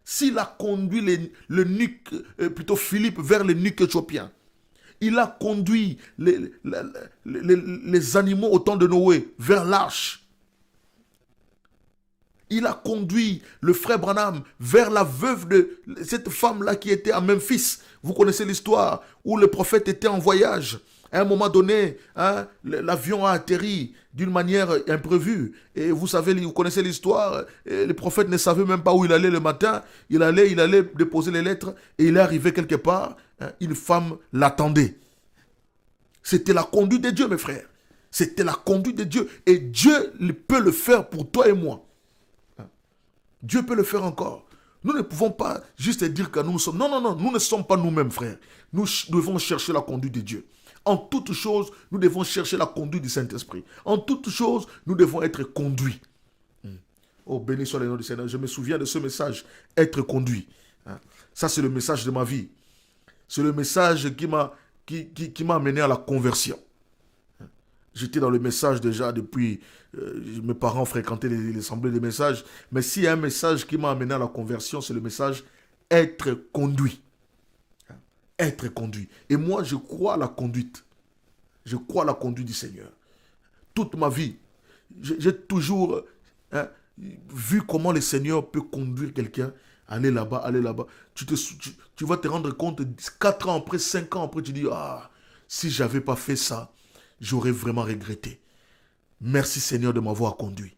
[SPEAKER 1] S'il a conduit l'eunuque, plutôt Philippe, vers l'eunuque éthiopien, il a conduit les animaux au temps de Noé vers l'arche. Il a conduit le frère Branham vers la veuve de cette femme-là qui était à Memphis. Vous connaissez l'histoire où le prophète était en voyage. À un moment donné, l'avion a atterri d'une manière imprévue. Et vous savez, vous connaissez l'histoire. Le prophète ne savait même pas où il allait le matin. Il allait déposer les lettres et il est arrivé quelque part. Une femme l'attendait. C'était la conduite de Dieu, mes frères. C'était la conduite de Dieu. Et Dieu peut le faire pour toi et moi. Dieu peut le faire encore. Nous ne pouvons pas juste dire que nous sommes... Non, nous ne sommes pas nous-mêmes, frères. Nous devons chercher la conduite de Dieu. En toutes choses, nous devons chercher la conduite du Saint-Esprit. En toutes choses, nous devons être conduits. Oh, béni soit le nom du Seigneur. Je me souviens de ce message, être conduit. Ça, c'est le message de ma vie. C'est le message qui m'a amené à la conversion. J'étais dans le message déjà depuis... mes parents fréquentaient les assemblées de messages. Mais s'il y a un message qui m'a amené à la conversion, c'est le message être conduit. Être conduit. Et moi, je crois à la conduite. Je crois à la conduite du Seigneur. Toute ma vie, j'ai toujours vu comment le Seigneur peut conduire quelqu'un. Aller là-bas, aller là-bas. Tu vas te rendre compte, 4 ans après, 5 ans après, tu dis, si je n'avais pas fait ça, j'aurais vraiment regretté. Merci Seigneur de m'avoir conduit.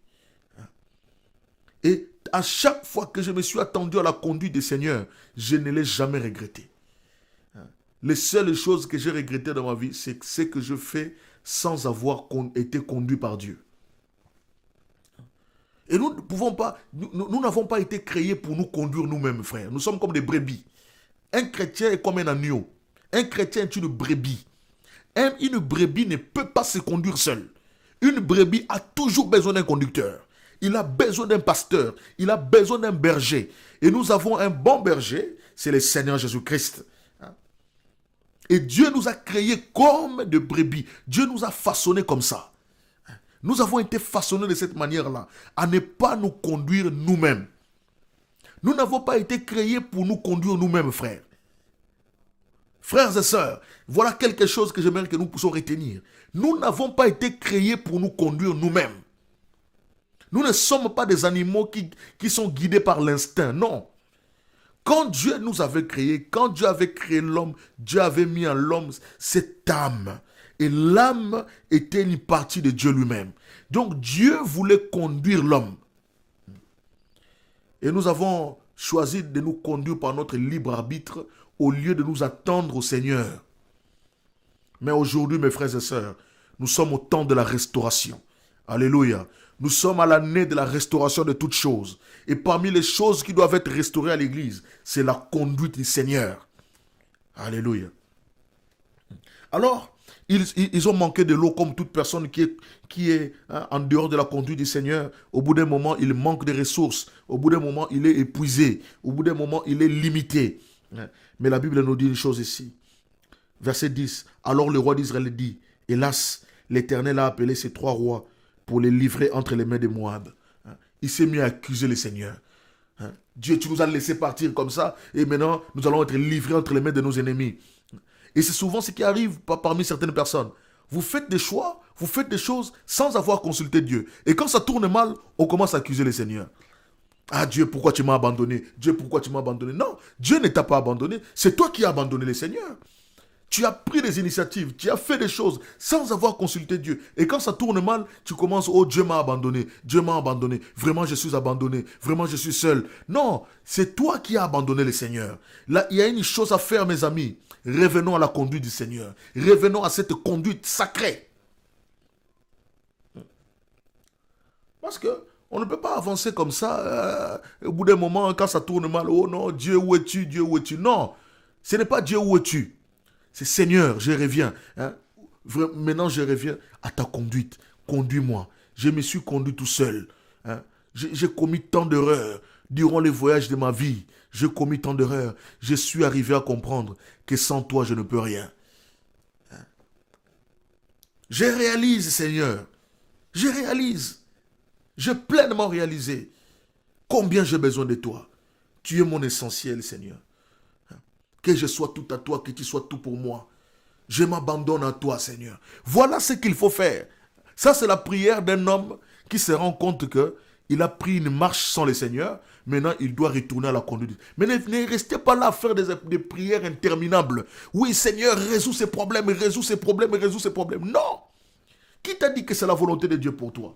[SPEAKER 1] Et à chaque fois que je me suis attendu à la conduite du Seigneur, je ne l'ai jamais regretté. Les seules choses que j'ai regrettées dans ma vie, c'est ce que je fais sans avoir été conduit par Dieu. Et nous ne pouvons pas, nous n'avons pas été créés pour nous conduire nous-mêmes, frères. Nous sommes comme des brebis. Un chrétien est comme un agneau. Un chrétien est une brebis. Une brebis ne peut pas se conduire seule. Une brebis a toujours besoin d'un conducteur. Il a besoin d'un pasteur. Il a besoin d'un berger. Et nous avons un bon berger, c'est le Seigneur Jésus-Christ. Et Dieu nous a créés comme des brebis. Dieu nous a façonnés comme ça. Nous avons été façonnés de cette manière-là, à ne pas nous conduire nous-mêmes. Nous n'avons pas été créés pour nous conduire nous-mêmes, frères. Frères et sœurs, voilà quelque chose que j'aimerais que nous puissions retenir. Nous n'avons pas été créés pour nous conduire nous-mêmes. Nous ne sommes pas des animaux qui sont guidés par l'instinct, non. Quand Dieu nous avait créés, quand Dieu avait créé l'homme, Dieu avait mis en l'homme cette âme. Et l'âme était une partie de Dieu lui-même. Donc Dieu voulait conduire l'homme. Et nous avons choisi de nous conduire par notre libre arbitre au lieu de nous attendre au Seigneur. Mais aujourd'hui, mes frères et sœurs, nous sommes au temps de la restauration. Alléluia. Nous sommes à l'année de la restauration de toutes choses. Et parmi les choses qui doivent être restaurées à l'église, c'est la conduite du Seigneur. Alléluia. Alors, ils ont manqué de l'eau comme toute personne qui est en dehors de la conduite du Seigneur. Au bout d'un moment, il manque de ressources. Au bout d'un moment, il est épuisé. Au bout d'un moment, il est limité. Mais la Bible nous dit une chose ici. Verset 10. Alors le roi d'Israël dit, hélas, l'Éternel a appelé ces 3 rois pour les livrer entre les mains de Moab. Il s'est mis à accuser le Seigneur. Dieu, tu nous as laissé partir comme ça, et maintenant, nous allons être livrés entre les mains de nos ennemis. Et c'est souvent ce qui arrive parmi certaines personnes. Vous faites des choix, vous faites des choses sans avoir consulté Dieu. Et quand ça tourne mal, on commence à accuser le Seigneur. Ah Dieu, pourquoi tu m'as abandonné? Dieu, pourquoi tu m'as abandonné? Non, Dieu ne t'a pas abandonné, c'est toi qui as abandonné le Seigneur. Tu as pris des initiatives, tu as fait des choses sans avoir consulté Dieu. Et quand ça tourne mal, tu commences, oh Dieu m'a abandonné, Dieu m'a abandonné, vraiment je suis abandonné, vraiment je suis seul. Non, c'est toi qui as abandonné le Seigneur. Là, il y a une chose à faire, mes amis. Revenons à la conduite du Seigneur. Revenons à cette conduite sacrée. Parce que on ne peut pas avancer comme ça. Au bout d'un moment, quand ça tourne mal, oh non, Dieu où es-tu, Dieu où es-tu? Non, ce n'est pas Dieu où es-tu. C'est Seigneur, je reviens. Maintenant, je reviens à ta conduite. Conduis-moi. Je me suis conduit tout seul. J'ai commis tant d'erreurs durant les voyages de ma vie. J'ai commis tant d'erreurs. Je suis arrivé à comprendre que sans toi, je ne peux rien. Je réalise, Seigneur. Je réalise. J'ai pleinement réalisé combien j'ai besoin de toi. Tu es mon essentiel, Seigneur. Que je sois tout à toi, que tu sois tout pour moi. Je m'abandonne à toi, Seigneur. Voilà ce qu'il faut faire. Ça, c'est la prière d'un homme qui se rend compte qu'il a pris une marche sans le Seigneur. Maintenant, il doit retourner à la conduite. Mais ne restez pas là à faire des prières interminables. Oui, Seigneur, résous ces problèmes, résous ces problèmes, résous ces problèmes. Non! Qui t'a dit que c'est la volonté de Dieu pour toi?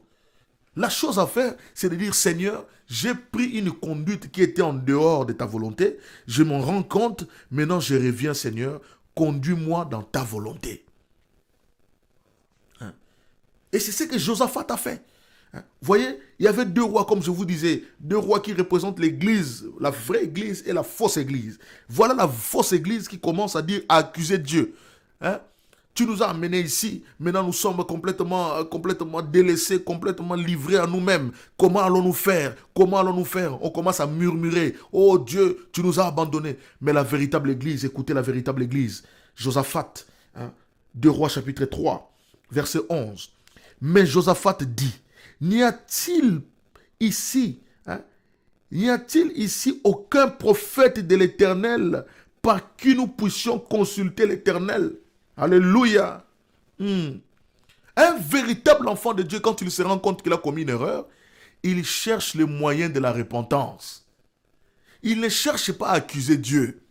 [SPEAKER 1] La chose à faire, c'est de dire, Seigneur, j'ai pris une conduite qui était en dehors de ta volonté. Je m'en rends compte. Maintenant, je reviens, Seigneur. Conduis-moi dans ta volonté. Et c'est ce que Josaphat a fait. Vous voyez, il y avait deux rois, comme je vous disais, deux rois qui représentent l'église, la vraie église et la fausse église. Voilà la fausse église qui commence à accuser Dieu. Tu nous as amenés ici, maintenant nous sommes complètement délaissés, complètement livrés à nous-mêmes. Comment allons-nous faire? Comment allons-nous faire? On commence à murmurer. Oh Dieu, tu nous as abandonnés. Mais la véritable église, écoutez la véritable église. Josaphat, 2 Rois chapitre 3, verset 11. Mais Josaphat dit, n'y a-t-il ici aucun prophète de l'Éternel par qui nous puissions consulter l'Éternel? Alléluia. Un véritable enfant de Dieu, quand il se rend compte qu'il a commis une erreur, il cherche le moyen de la repentance. Il ne cherche pas à accuser Dieu.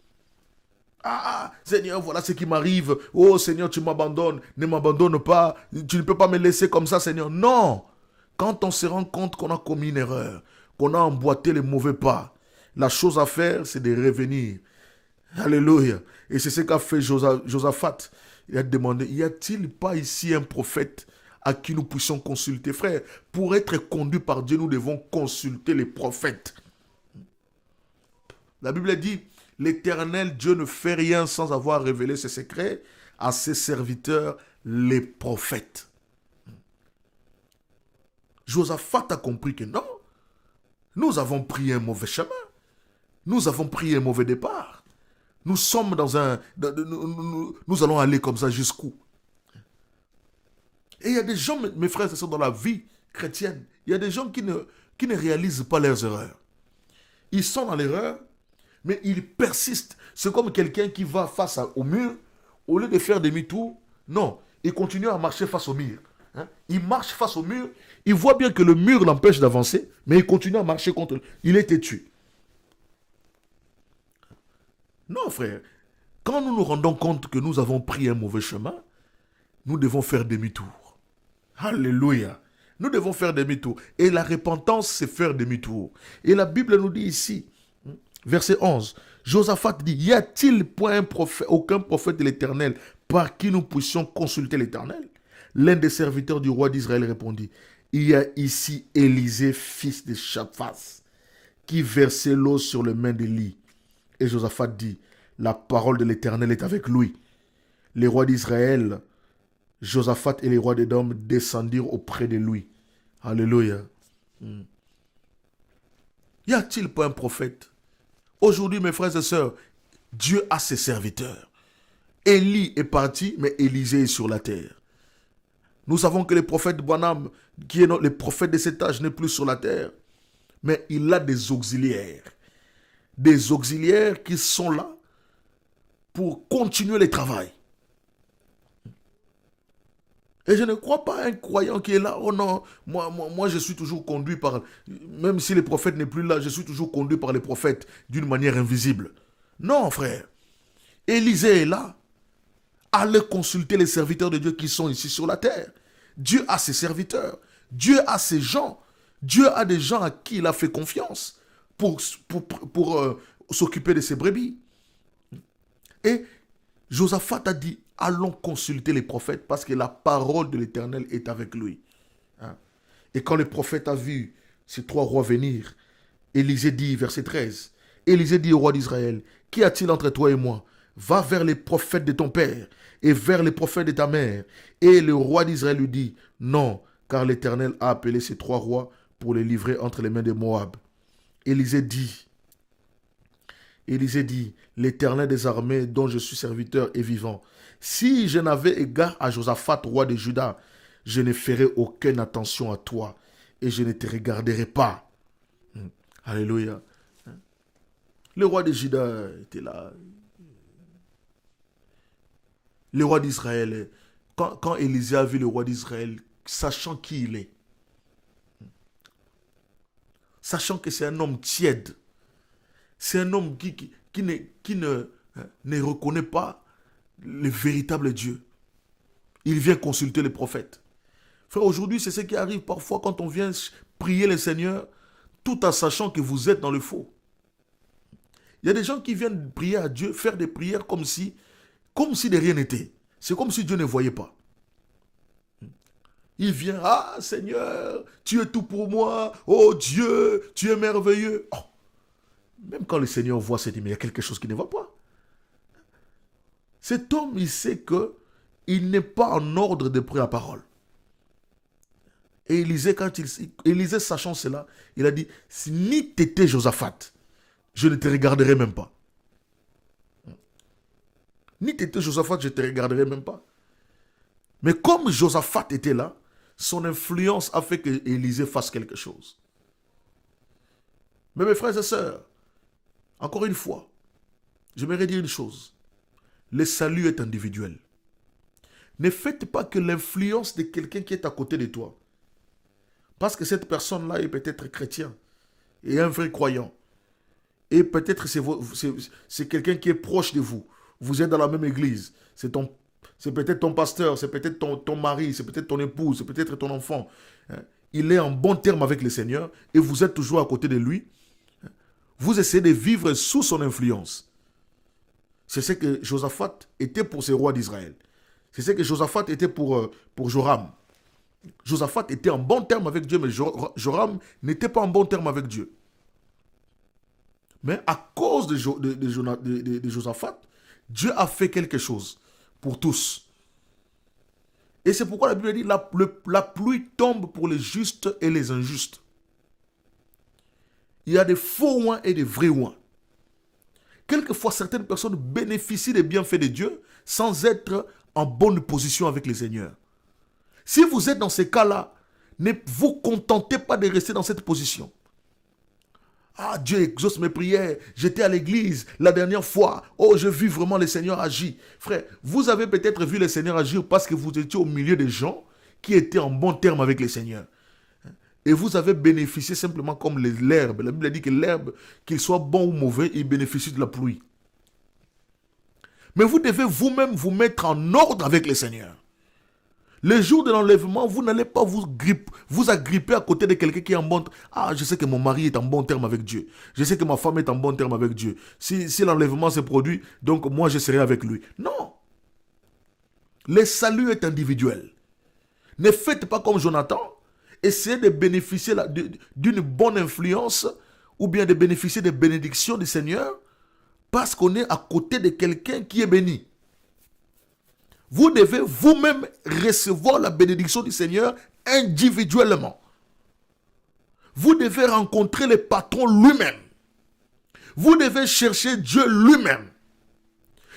[SPEAKER 1] Ah, Seigneur, voilà ce qui m'arrive. Oh, Seigneur, tu m'abandonnes. Ne m'abandonne pas. Tu ne peux pas me laisser comme ça, Seigneur. Non. Quand on se rend compte qu'on a commis une erreur, qu'on a emboîté les mauvais pas, la chose à faire, c'est de revenir. Alléluia. Et c'est ce qu'a fait Josaphat. Il a demandé, y a-t-il pas ici un prophète à qui nous puissions consulter? Frère, pour être conduits par Dieu, nous devons consulter les prophètes. La Bible dit, l'Éternel Dieu ne fait rien sans avoir révélé ses secrets à ses serviteurs, les prophètes. Josaphat a compris que non, nous avons pris un mauvais chemin. Nous avons pris un mauvais départ. Nous sommes dans nous allons aller comme ça jusqu'où? Et il y a des gens, mes frères et sœurs, dans la vie chrétienne, il y a des gens qui ne réalisent pas leurs erreurs. Ils sont dans l'erreur, mais ils persistent. C'est comme quelqu'un qui va face au mur, au lieu de faire demi-tour, non, il continue à marcher face au mur. Il marche face au mur, il voit bien que le mur l'empêche d'avancer, mais il continue à marcher contre lui. Il est têtu. Non, frère. Quand nous nous rendons compte que nous avons pris un mauvais chemin, nous devons faire demi-tour. Alléluia. Nous devons faire demi-tour. Et la repentance, c'est faire demi-tour. Et la Bible nous dit ici, verset 11, Josaphat dit, y a-t-il point aucun prophète de l'Éternel par qui nous puissions consulter l'Éternel? L'un des serviteurs du roi d'Israël répondit, il y a ici Élisée, fils de Shaphat, qui versait l'eau sur les mains d'Élie. Et Josaphat dit, la parole de l'Éternel est avec lui. Les rois d'Israël, Josaphat et les rois d'Édom descendirent auprès de lui. Alléluia. Y a-t-il pas un prophète? Aujourd'hui, mes frères et sœurs, Dieu a ses serviteurs. Élie est parti, mais Élisée est sur la terre. Nous savons que le prophète Branham, qui est le prophète de cet âge, n'est plus sur la terre. Mais il a des auxiliaires. Des auxiliaires qui sont là pour continuer le travail. Et je ne crois pas à un croyant qui est là. Oh non, moi je suis toujours conduit par... Même si le prophète n'est plus là, je suis toujours conduit par les prophètes d'une manière invisible. Non, frère. Élisée est là. Allez consulter les serviteurs de Dieu qui sont ici sur la terre. Dieu a ses serviteurs. Dieu a ses gens. Dieu a des gens à qui il a fait confiance pour s'occuper de ses brebis. Et Josaphat a dit, allons consulter les prophètes parce que la parole de l'Éternel est avec lui. Et quand le prophète a vu ces 3 rois venir, Élisée dit, verset 13, Élisée dit au roi d'Israël, qu'y a-t-il entre toi et moi? Va vers les prophètes de ton père et vers les prophètes de ta mère. Et le roi d'Israël lui dit, non, car l'Éternel a appelé ces 3 rois pour les livrer entre les mains de Moab. Élisée dit, l'Éternel des armées dont je suis serviteur est vivant. Si je n'avais égard à Josaphat, roi de Juda, je ne ferais aucune attention à toi et je ne te regarderai pas. Alléluia. Le roi de Juda était là. Le roi d'Israël, quand Élisée a vu le roi d'Israël, sachant qui il est, sachant que c'est un homme tiède, c'est un homme qui ne reconnaît pas le véritable Dieu. Il vient consulter les prophètes. Frère, aujourd'hui, c'est ce qui arrive parfois quand on vient prier le Seigneur, tout en sachant que vous êtes dans le faux. Il y a des gens qui viennent prier à Dieu, faire des prières comme si de rien n'était. C'est comme si Dieu ne voyait pas. Il vient, ah Seigneur, tu es tout pour moi. Oh Dieu, tu es merveilleux. Oh. Même quand le Seigneur voit, il dit, mais il y a quelque chose qui ne va pas. Cet homme, il sait qu'il n'est pas en ordre de prier la parole. Et Élisée, sachant cela, il a dit, si ni t'étais Josaphat, je ne te regarderai même pas. Ni t'étais Josaphat, je ne te regarderai même pas. Mais comme Josaphat était là, son influence a fait que Élisée fasse quelque chose. Mais mes frères et sœurs, encore une fois, j'aimerais dire une chose. Le salut est individuel. Ne faites pas que l'influence de quelqu'un qui est à côté de toi, parce que cette personne-là est peut-être chrétien et un vrai croyant, et peut-être c'est quelqu'un qui est proche de vous. Vous êtes dans la même église. C'est peut-être ton pasteur, c'est peut-être ton mari, c'est peut-être ton épouse, c'est peut-être ton enfant. Il est en bon terme avec le Seigneur et vous êtes toujours à côté de lui. Vous essayez de vivre sous son influence. C'est ce que Josaphat était pour ces rois d'Israël. C'est ce que Josaphat était pour Joram. Josaphat était en bon terme avec Dieu, mais Joram n'était pas en bon terme avec Dieu. Mais à cause de Josaphat, Dieu a fait quelque chose pour tous. Et c'est pourquoi la Bible dit la pluie tombe pour les justes et les injustes. Il y a des faux oins et des vrais oins. Quelquefois, certaines personnes bénéficient des bienfaits de Dieu sans être en bonne position avec le Seigneur. Si vous êtes dans ces cas-là, ne vous contentez pas de rester dans cette position. Ah, Dieu exauce mes prières. J'étais à l'église la dernière fois. Oh, j'ai vu vraiment le Seigneur agir. Frère, vous avez peut-être vu le Seigneur agir parce que vous étiez au milieu des gens qui étaient en bon terme avec le Seigneur. Et vous avez bénéficié simplement comme l'herbe. La Bible dit que l'herbe, qu'il soit bon ou mauvais, il bénéficie de la pluie. Mais vous devez vous-même vous mettre en ordre avec le Seigneur. Le jour de l'enlèvement, vous n'allez pas vous agripper à côté de quelqu'un qui est en bon terme. Ah, je sais que mon mari est en bon terme avec Dieu. Je sais que ma femme est en bon terme avec Dieu. Si l'enlèvement se produit, donc moi je serai avec lui. Non. Le salut est individuel. Ne faites pas comme Jonathan. Essayez de bénéficier d'une bonne influence ou bien de bénéficier des bénédictions du Seigneur parce qu'on est à côté de quelqu'un qui est béni. Vous devez vous-même recevoir la bénédiction du Seigneur individuellement. Vous devez rencontrer le patron lui-même. Vous devez chercher Dieu lui-même.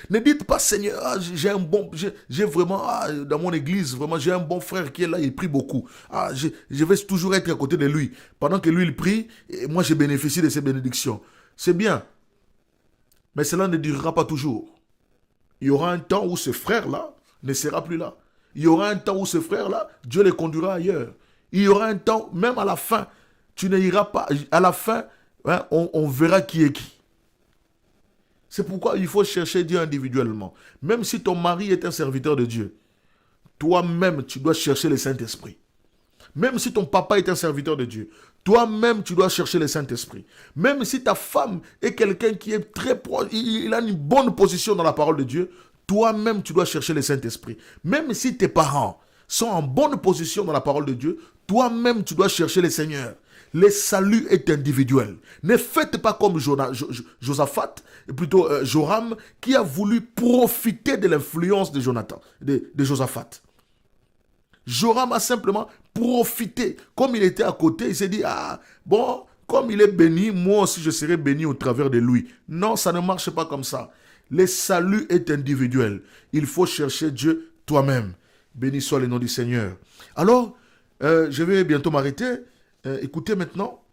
[SPEAKER 1] Ne dites pas, Seigneur, j'ai un bon, j'ai vraiment, dans mon église, vraiment, j'ai un bon frère qui est là, il prie beaucoup. Je vais toujours être à côté de lui. Pendant que lui, il prie, et moi, je bénéficie de ses bénédictions. C'est bien, mais cela ne durera pas toujours. Il y aura un temps où ce frère-là ne sera plus là. Il y aura un temps où ce frère-là, Dieu le conduira ailleurs. Il y aura un temps, même à la fin, tu ne iras pas. À la fin, hein, on verra qui est qui. C'est pourquoi il faut chercher Dieu individuellement. Même si ton mari est un serviteur de Dieu, toi-même, tu dois chercher le Saint-Esprit. Même si ton papa est un serviteur de Dieu, toi-même, tu dois chercher le Saint-Esprit. Même si ta femme est quelqu'un qui est très proche, il a une bonne position dans la parole de Dieu, toi-même, tu dois chercher le Saint-Esprit. Même si tes parents sont en bonne position dans la parole de Dieu, toi-même, tu dois chercher le Seigneur. Le salut est individuel. Ne faites pas comme Josaphat, plutôt Joram, qui a voulu profiter de l'influence de Josaphat. Joram a simplement profité. Comme il était à côté, il s'est dit, bon, comme il est béni, moi aussi je serai béni au travers de lui. Non, ça ne marche pas comme ça. Le salut est individuel. Il faut chercher Dieu toi-même. Béni soit le nom du Seigneur. Alors, je vais bientôt m'arrêter. Écoutez maintenant.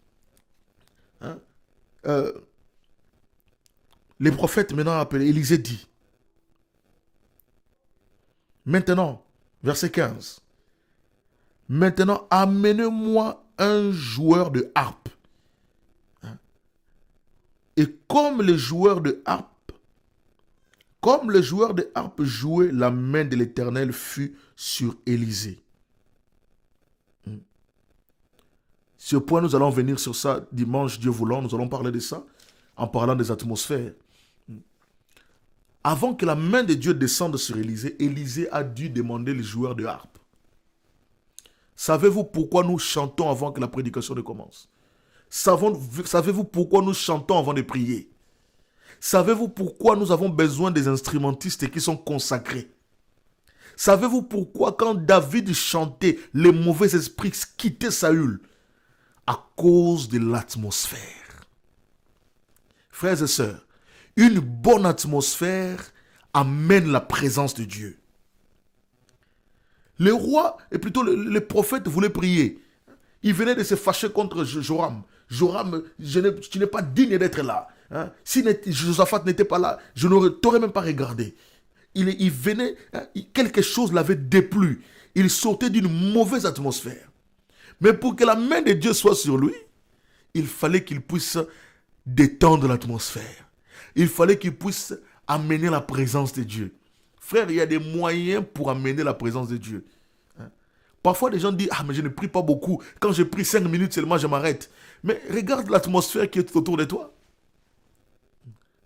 [SPEAKER 1] Hein, les prophètes maintenant appelés, Élisée dit. Maintenant, verset 15. Maintenant, amenez-moi un joueur de harpe. Hein, et comme le joueur de harpe jouait, la main de l'Éternel fut sur Élisée. Ce point, nous allons venir sur ça dimanche, Dieu voulant. Nous allons parler de ça en parlant des atmosphères. Avant que la main de Dieu descende sur Élisée, Élisée a dû demander les joueurs de harpe. Savez-vous pourquoi nous chantons avant que la prédication ne commence? Savez-vous pourquoi nous chantons avant de prier? Savez-vous pourquoi nous avons besoin des instrumentistes qui sont consacrés? Savez-vous pourquoi quand David chantait, les mauvais esprits quittaient Saül? À cause de l'atmosphère. Frères et sœurs, une bonne atmosphère amène la présence de Dieu. Le roi, et plutôt le prophète voulait prier. Il venait de se fâcher contre Joram. Joram, tu n'es pas digne d'être là. Hein? Si Josaphat n'était pas là, je ne t'aurais même pas regardé. Il venait, hein, quelque chose l'avait déplu. Il sortait d'une mauvaise atmosphère. Mais pour que la main de Dieu soit sur lui, il fallait qu'il puisse détendre l'atmosphère. Il fallait qu'il puisse amener la présence de Dieu. Frère, il y a des moyens pour amener la présence de Dieu. Parfois, des gens disent, mais je ne prie pas beaucoup. Quand je prie 5 minutes seulement, je m'arrête. Mais regarde l'atmosphère qui est autour de toi.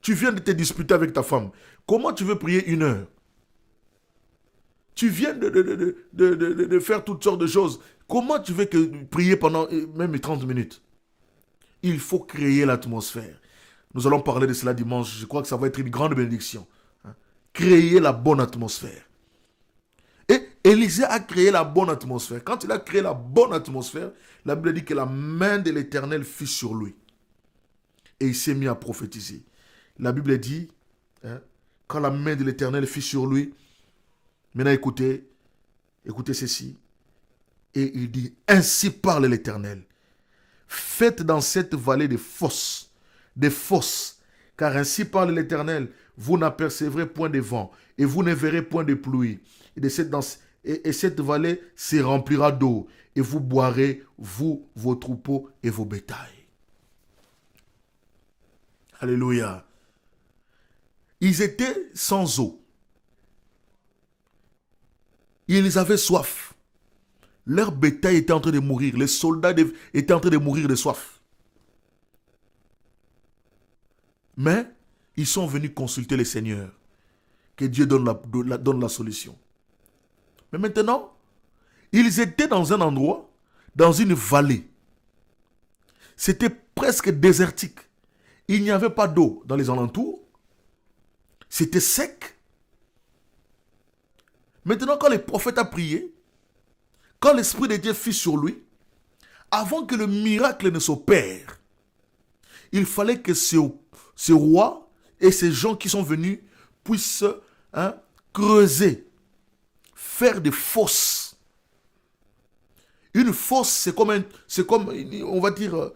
[SPEAKER 1] Tu viens de te disputer avec ta femme. Comment tu veux prier 1 heure? Tu viens de faire toutes sortes de choses. Comment tu veux prier pendant même 30 minutes? Il faut créer l'atmosphère. Nous allons parler de cela dimanche. Je crois que ça va être une grande bénédiction. Créer la bonne atmosphère. Et Élisée a créé la bonne atmosphère. Quand il a créé la bonne atmosphère, la Bible dit que la main de l'Éternel fut sur lui. Et il s'est mis à prophétiser. La Bible dit, quand la main de l'Éternel fut sur lui, maintenant écoutez ceci. Et il dit, ainsi parle l'Éternel. Faites dans cette vallée des fosses, car ainsi parle l'Éternel, vous n'apercevrez point de vent, et vous ne verrez point de pluie. Et cette vallée se remplira d'eau, et vous boirez, vous, vos troupeaux et vos bétails. Alléluia. Ils étaient sans eau. Ils avaient soif. Leur bétail était en train de mourir. Les soldats étaient en train de mourir de soif. Mais ils sont venus consulter le Seigneur. Que Dieu donne la solution. Mais maintenant, ils étaient dans un endroit, dans une vallée. C'était presque désertique. Il n'y avait pas d'eau dans les alentours. C'était sec. Maintenant, quand le prophète a prié, quand l'Esprit de Dieu fut sur lui, avant que le miracle ne s'opère, il fallait que ce roi et ces gens qui sont venus puisse creuser, faire des fosses. Une fosse, c'est comme on va dire,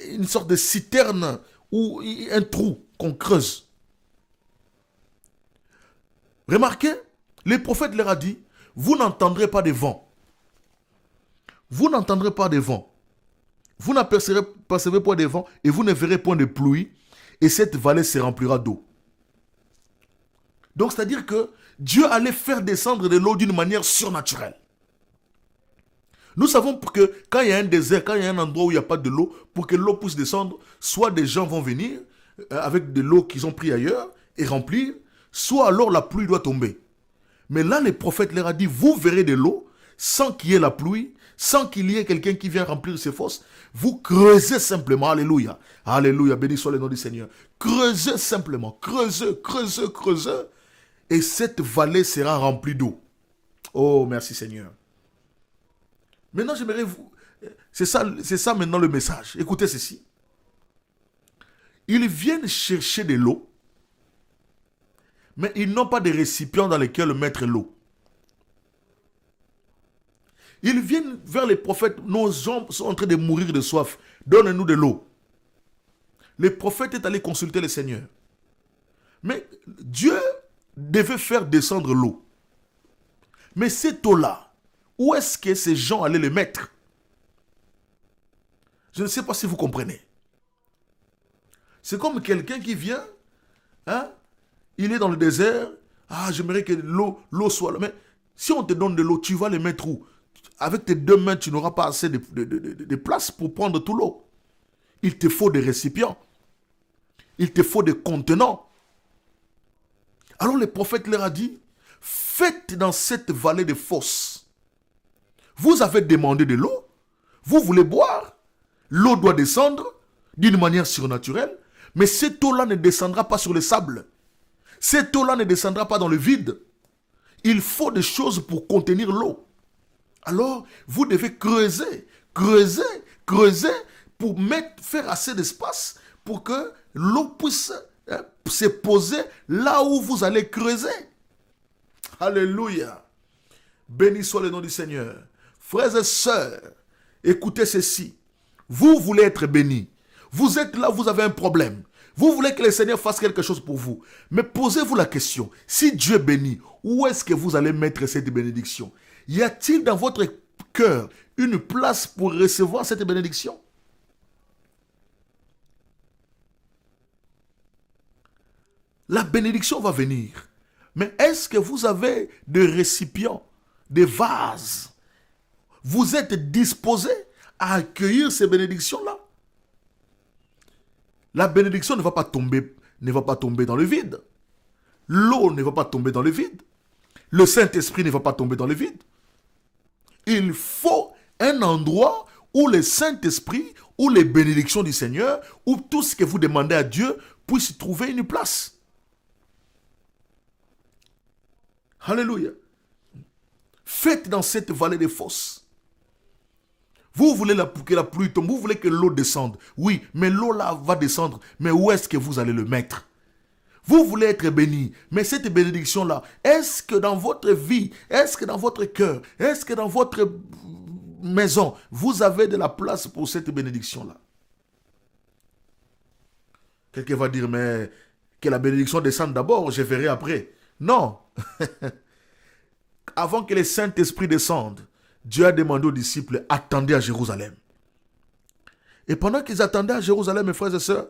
[SPEAKER 1] une sorte de citerne ou un trou qu'on creuse. Remarquez, le prophète leur a dit, vous n'entendrez pas de vent. Vous n'entendrez pas de vent. Vous n'apercevrez pas de vent et vous ne verrez point de pluie et cette vallée se remplira d'eau. Donc, c'est-à-dire que Dieu allait faire descendre de l'eau d'une manière surnaturelle. Nous savons que quand il y a un désert, quand il y a un endroit où il n'y a pas de l'eau, pour que l'eau puisse descendre, soit des gens vont venir avec de l'eau qu'ils ont pris ailleurs et remplir, soit alors la pluie doit tomber. Mais là, le prophète leur a dit, vous verrez de l'eau sans qu'il y ait la pluie, sans qu'il y ait quelqu'un qui vient remplir ces fosses. Vous creusez simplement, alléluia, alléluia, béni soit le nom du Seigneur. Creusez simplement, creusez, creusez, creusez, et cette vallée sera remplie d'eau. Oh, merci Seigneur. Maintenant, j'aimerais vous... C'est ça maintenant le message. Écoutez ceci. Ils viennent chercher de l'eau, mais ils n'ont pas de récipients dans lesquels mettre l'eau. Ils viennent vers les prophètes. Nos gens sont en train de mourir de soif. Donne-nous de l'eau. Le prophète est allé consulter le Seigneur. Mais Dieu devait faire descendre l'eau. Mais cette eau-là, où est-ce que ces gens allaient le mettre? Je ne sais pas si vous comprenez. C'est comme quelqu'un qui vient, il est dans le désert, j'aimerais que l'eau soit là. Mais si on te donne de l'eau, tu vas le mettre où? Avec tes deux mains, tu n'auras pas assez de place pour prendre tout l'eau. Il te faut des récipients. Il te faut des contenants. Alors le prophète leur a dit, faites dans cette vallée de fosses. Vous avez demandé de l'eau, vous voulez boire, l'eau doit descendre d'une manière surnaturelle, mais cette eau-là ne descendra pas sur le sable. Cette eau-là ne descendra pas dans le vide. Il faut des choses pour contenir l'eau. Alors, vous devez creuser, creuser, creuser pour faire assez d'espace pour que l'eau puisse se poser là où vous allez creuser. Alléluia. Béni soit le nom du Seigneur. Frères et sœurs, écoutez ceci. Vous voulez être bénis. Vous êtes là, vous avez un problème. Vous voulez que le Seigneur fasse quelque chose pour vous. Mais posez-vous la question. Si Dieu bénit, où est-ce que vous allez mettre cette bénédiction? Y a-t-il dans votre cœur une place pour recevoir cette bénédiction? La bénédiction va venir. Mais est-ce que vous avez des récipients, des vases? Vous êtes disposé à accueillir ces bénédictions-là? La bénédiction ne va pas tomber dans le vide. L'eau ne va pas tomber dans le vide. Le Saint-Esprit ne va pas tomber dans le vide. Il faut un endroit où le Saint-Esprit, où les bénédictions du Seigneur, où tout ce que vous demandez à Dieu puisse trouver une place. Alléluia. Faites dans cette vallée des fosses. Vous voulez que la pluie tombe, vous voulez que l'eau descende. Oui, mais l'eau là va descendre. Mais où est-ce que vous allez le mettre? Vous voulez être béni, mais cette bénédiction-là, est-ce que dans votre vie, est-ce que dans votre cœur, est-ce que dans votre maison, vous avez de la place pour cette bénédiction-là? Quelqu'un va dire, mais que la bénédiction descende d'abord, je verrai après. Non. Avant que le Saint-Esprit descende, Dieu a demandé aux disciples, attendez à Jérusalem. Et pendant qu'ils attendaient à Jérusalem, mes frères et sœurs,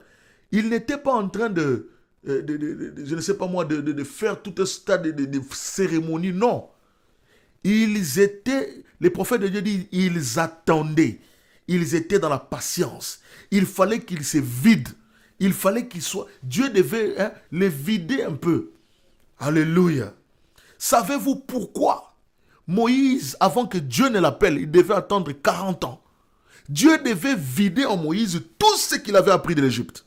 [SPEAKER 1] ils n'étaient pas en train je ne sais pas moi, de faire tout un stade de cérémonie, non. Les prophètes de Dieu disent, ils attendaient. Ils étaient dans la patience. Il fallait qu'ils se vident. Il fallait qu'ils soient... Dieu devait les vider un peu. Alléluia. Savez-vous pourquoi Moïse, avant que Dieu ne l'appelle, il devait attendre 40 ans. Dieu devait vider en Moïse tout ce qu'il avait appris de l'Égypte.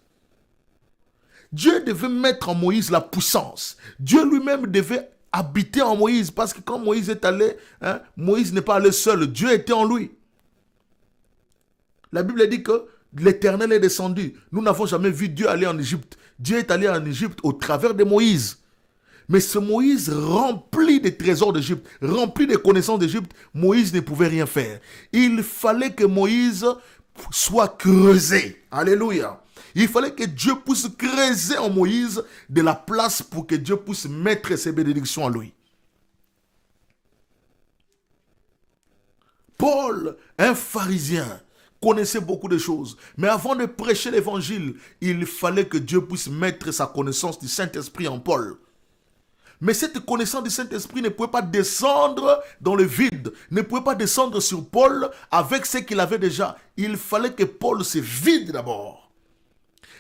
[SPEAKER 1] Dieu devait mettre en Moïse la puissance. Dieu lui-même devait habiter en Moïse. Parce que quand Moïse est allé, Moïse n'est pas allé seul. Dieu était en lui. La Bible dit que L'Éternel est descendu. Nous n'avons jamais vu Dieu aller en Égypte. Dieu est allé en Égypte au travers de Moïse. Mais ce Moïse rempli des trésors d'Égypte, rempli des connaissances d'Égypte, Moïse ne pouvait rien faire. Il fallait que Moïse soit creusé. Alléluia. Il fallait que Dieu puisse creuser en Moïse de la place pour que Dieu puisse mettre ses bénédictions en lui. Paul, un pharisien, connaissait beaucoup de choses. Mais avant de prêcher l'évangile, il fallait que Dieu puisse mettre sa connaissance du Saint-Esprit en Paul. Mais cette connaissance du Saint-Esprit ne pouvait pas descendre dans le vide, ne pouvait pas descendre sur Paul avec ce qu'il avait déjà. Il fallait que Paul se vide d'abord.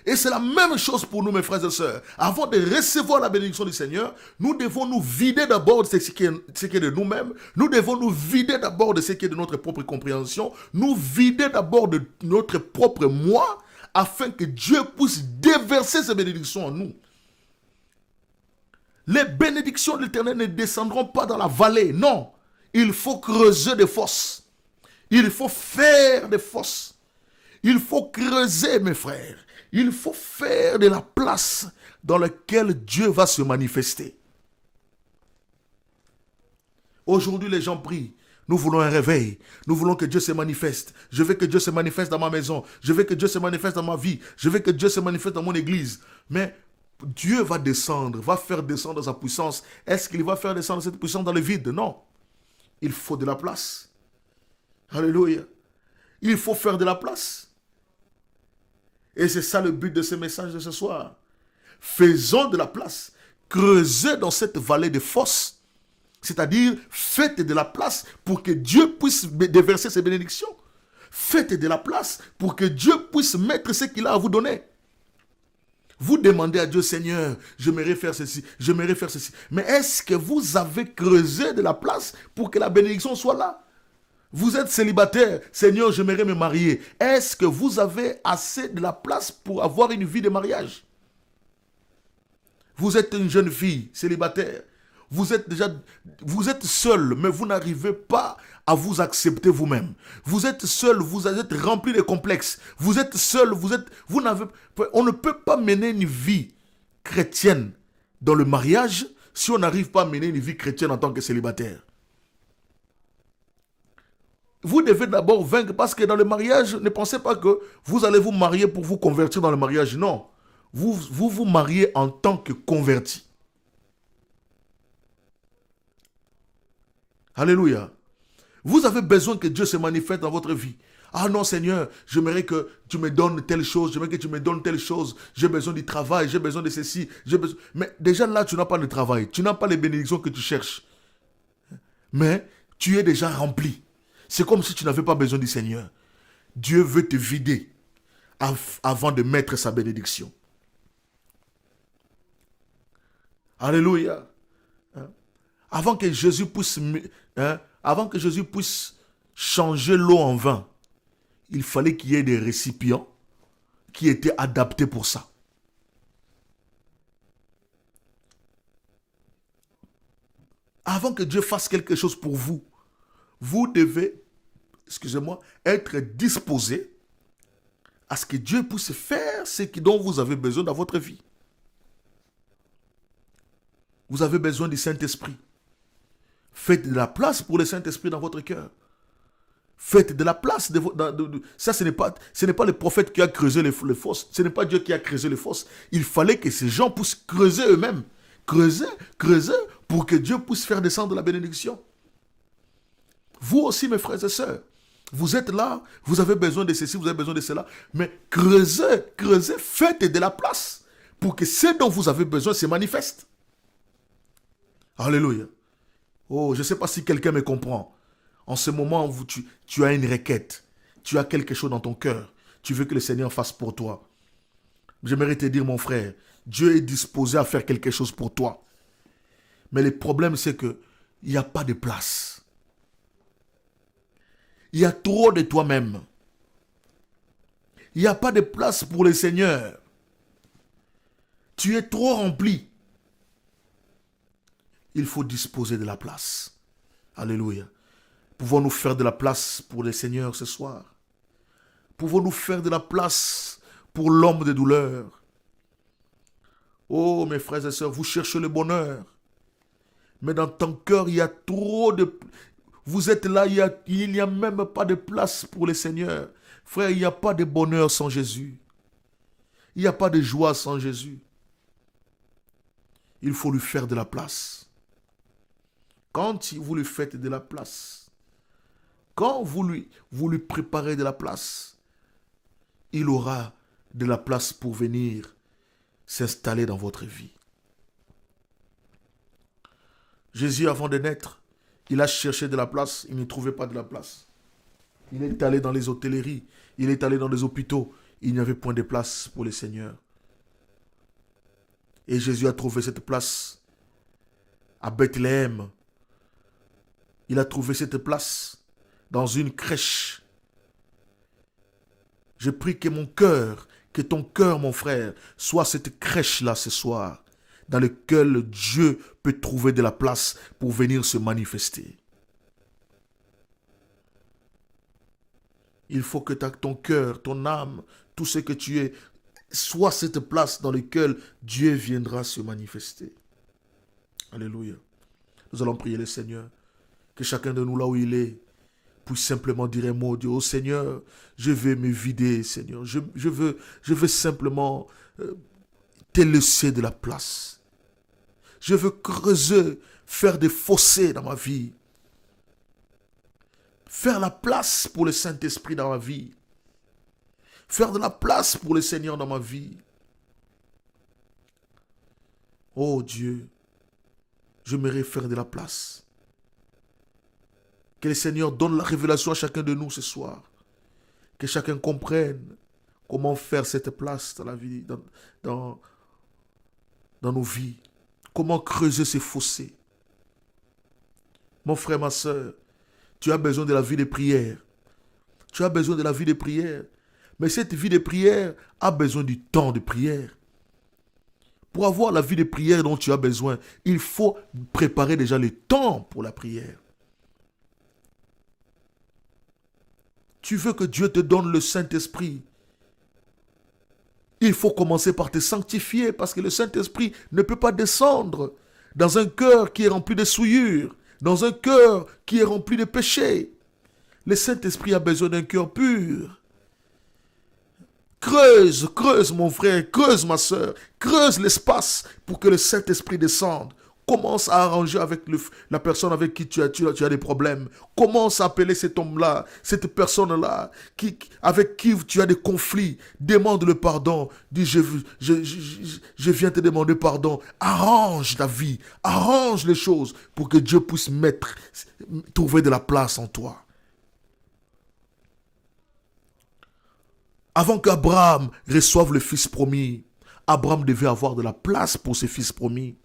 [SPEAKER 1] Et c'est la même chose pour nous, mes frères et sœurs. Avant de recevoir la bénédiction du Seigneur, nous devons nous vider d'abord de ce qui est de nous-mêmes. Nous devons nous vider d'abord de ce qui est de notre propre compréhension. Nous vider d'abord de notre propre moi, afin que Dieu puisse déverser ces bénédictions en nous. Les bénédictions de l'Éternel ne descendront pas dans la vallée. Non, il faut creuser des fosses. Il faut faire des fosses. Il faut creuser, mes frères. Il faut faire de la place dans laquelle Dieu va se manifester. Aujourd'hui, les gens prient. Nous voulons un réveil. Nous voulons que Dieu se manifeste. Je veux que Dieu se manifeste dans ma maison. Je veux que Dieu se manifeste dans ma vie. Je veux que Dieu se manifeste dans mon église. Mais Dieu va descendre, va faire descendre sa puissance. Est-ce qu'il va faire descendre cette puissance dans le vide? Non. Il faut de la place. Alléluia. Il faut faire de la place. Et c'est ça le but de ce message de ce soir. Faisons de la place. Creusez dans cette vallée de fosses. C'est-à-dire, faites de la place pour que Dieu puisse déverser ses bénédictions. Faites de la place pour que Dieu puisse mettre ce qu'il a à vous donner. Vous demandez à Dieu, Seigneur, j'aimerais faire ceci, j'aimerais faire ceci. Mais est-ce que vous avez creusé de la place pour que la bénédiction soit là? Vous êtes célibataire, Seigneur, j'aimerais me marier. Est-ce que vous avez assez de la place pour avoir une vie de mariage? Vous êtes une jeune fille célibataire. Vous êtes seul, mais vous n'arrivez pas à vous accepter vous-même. Vous êtes seul, vous êtes rempli de complexes. Vous êtes seul, on ne peut pas mener une vie chrétienne dans le mariage si on n'arrive pas à mener une vie chrétienne en tant que célibataire. Vous devez d'abord vaincre, parce que dans le mariage, ne pensez pas que vous allez vous marier pour vous convertir dans le mariage. Non. Vous mariez en tant que converti. Alléluia. Vous avez besoin que Dieu se manifeste dans votre vie. Ah non, Seigneur, j'aimerais que tu me donnes telle chose, j'aimerais que tu me donnes telle chose. J'ai besoin du travail, j'ai besoin de ceci. Mais déjà là, tu n'as pas de travail. Tu n'as pas les bénédictions que tu cherches. Mais tu es déjà rempli. C'est comme si tu n'avais pas besoin du Seigneur. Dieu veut te vider avant de mettre sa bénédiction. Alléluia. Avant que Jésus puisse changer l'eau en vin, il fallait qu'il y ait des récipients qui étaient adaptés pour ça. Avant que Dieu fasse quelque chose pour vous, vous devez, être disposé à ce que Dieu puisse faire ce dont vous avez besoin dans votre vie. Vous avez besoin du Saint-Esprit. Faites de la place pour le Saint-Esprit dans votre cœur. Faites de la place. Ça, ce n'est pas le prophète qui a creusé les fosses. Ce n'est pas Dieu qui a creusé les fosses. Il fallait que ces gens puissent creuser eux-mêmes. Creuser pour que Dieu puisse faire descendre la bénédiction. Vous aussi, mes frères et sœurs, vous êtes là, vous avez besoin de ceci, vous avez besoin de cela. Mais creusez, faites de la place pour que ce dont vous avez besoin se manifeste. Alléluia. Oh, je ne sais pas si quelqu'un me comprend. En ce moment où tu as une requête, tu as quelque chose dans ton cœur, tu veux que le Seigneur fasse pour toi. J'aimerais te dire, mon frère, Dieu est disposé à faire quelque chose pour toi. Mais le problème, c'est qu'il n'y a pas de place. Il y a trop de toi-même. Il n'y a pas de place pour le Seigneur. Tu es trop rempli. Il faut disposer de la place. Alléluia. Pouvons-nous faire de la place pour le Seigneur ce soir? Pouvons-nous faire de la place pour l'homme de douleur? Oh, mes frères et sœurs, vous cherchez le bonheur. Mais dans ton cœur, il y a trop de... Vous êtes là, il n'y a même pas de place pour le Seigneur. Frère, il n'y a pas de bonheur sans Jésus. Il n'y a pas de joie sans Jésus. Il faut lui faire de la place. Quand vous lui faites de la place, quand vous lui préparez de la place, il aura de la place pour venir s'installer dans votre vie. Jésus, avant de naître, il a cherché de la place, il ne trouvait pas de la place. Il est allé dans les hôtelleries, il est allé dans les hôpitaux, il n'y avait point de place pour le Seigneur. Et Jésus a trouvé cette place à Bethléem. Il a trouvé cette place dans une crèche. Je prie que mon cœur, que ton cœur, mon frère, soit cette crèche-là ce soir, dans laquelle Dieu peut trouver de la place pour venir se manifester. Il faut que ton cœur, ton âme, tout ce que tu es, soit cette place dans laquelle Dieu viendra se manifester. Alléluia. Nous allons prier le Seigneur. Que chacun de nous, là où il est, puisse simplement dire un mot. Dire, oh Seigneur, je vais me vider, Seigneur. Je veux simplement te laisser de la place. Je veux creuser, faire des fossés dans ma vie. Faire la place pour le Saint-Esprit dans ma vie. Faire de la place pour le Seigneur dans ma vie. Oh Dieu, j'aimerais faire de la place. Que le Seigneur donne la révélation à chacun de nous ce soir. Que chacun comprenne comment faire cette place dans la vie, dans nos vies. Comment creuser ces fossés. Mon frère, ma soeur, tu as besoin de la vie de prière. Tu as besoin de la vie de prière. Mais cette vie de prière a besoin du temps de prière. Pour avoir la vie de prière dont tu as besoin, il faut préparer déjà le temps pour la prière. Tu veux que Dieu te donne le Saint-Esprit. Il faut commencer par te sanctifier parce que le Saint-Esprit ne peut pas descendre dans un cœur qui est rempli de souillures, dans un cœur qui est rempli de péchés. Le Saint-Esprit a besoin d'un cœur pur. Creuse mon frère, creuse ma soeur, creuse l'espace pour que le Saint-Esprit descende. Commence à arranger avec la personne avec qui tu as des problèmes. Commence à appeler cet homme-là, cette personne-là, avec qui tu as des conflits. Demande le pardon. Dis, je viens te demander pardon. Arrange ta vie, arrange les choses pour que Dieu puisse trouver de la place en toi. Avant qu'Abraham reçoive le fils promis, Abraham devait avoir de la place pour ses fils promis.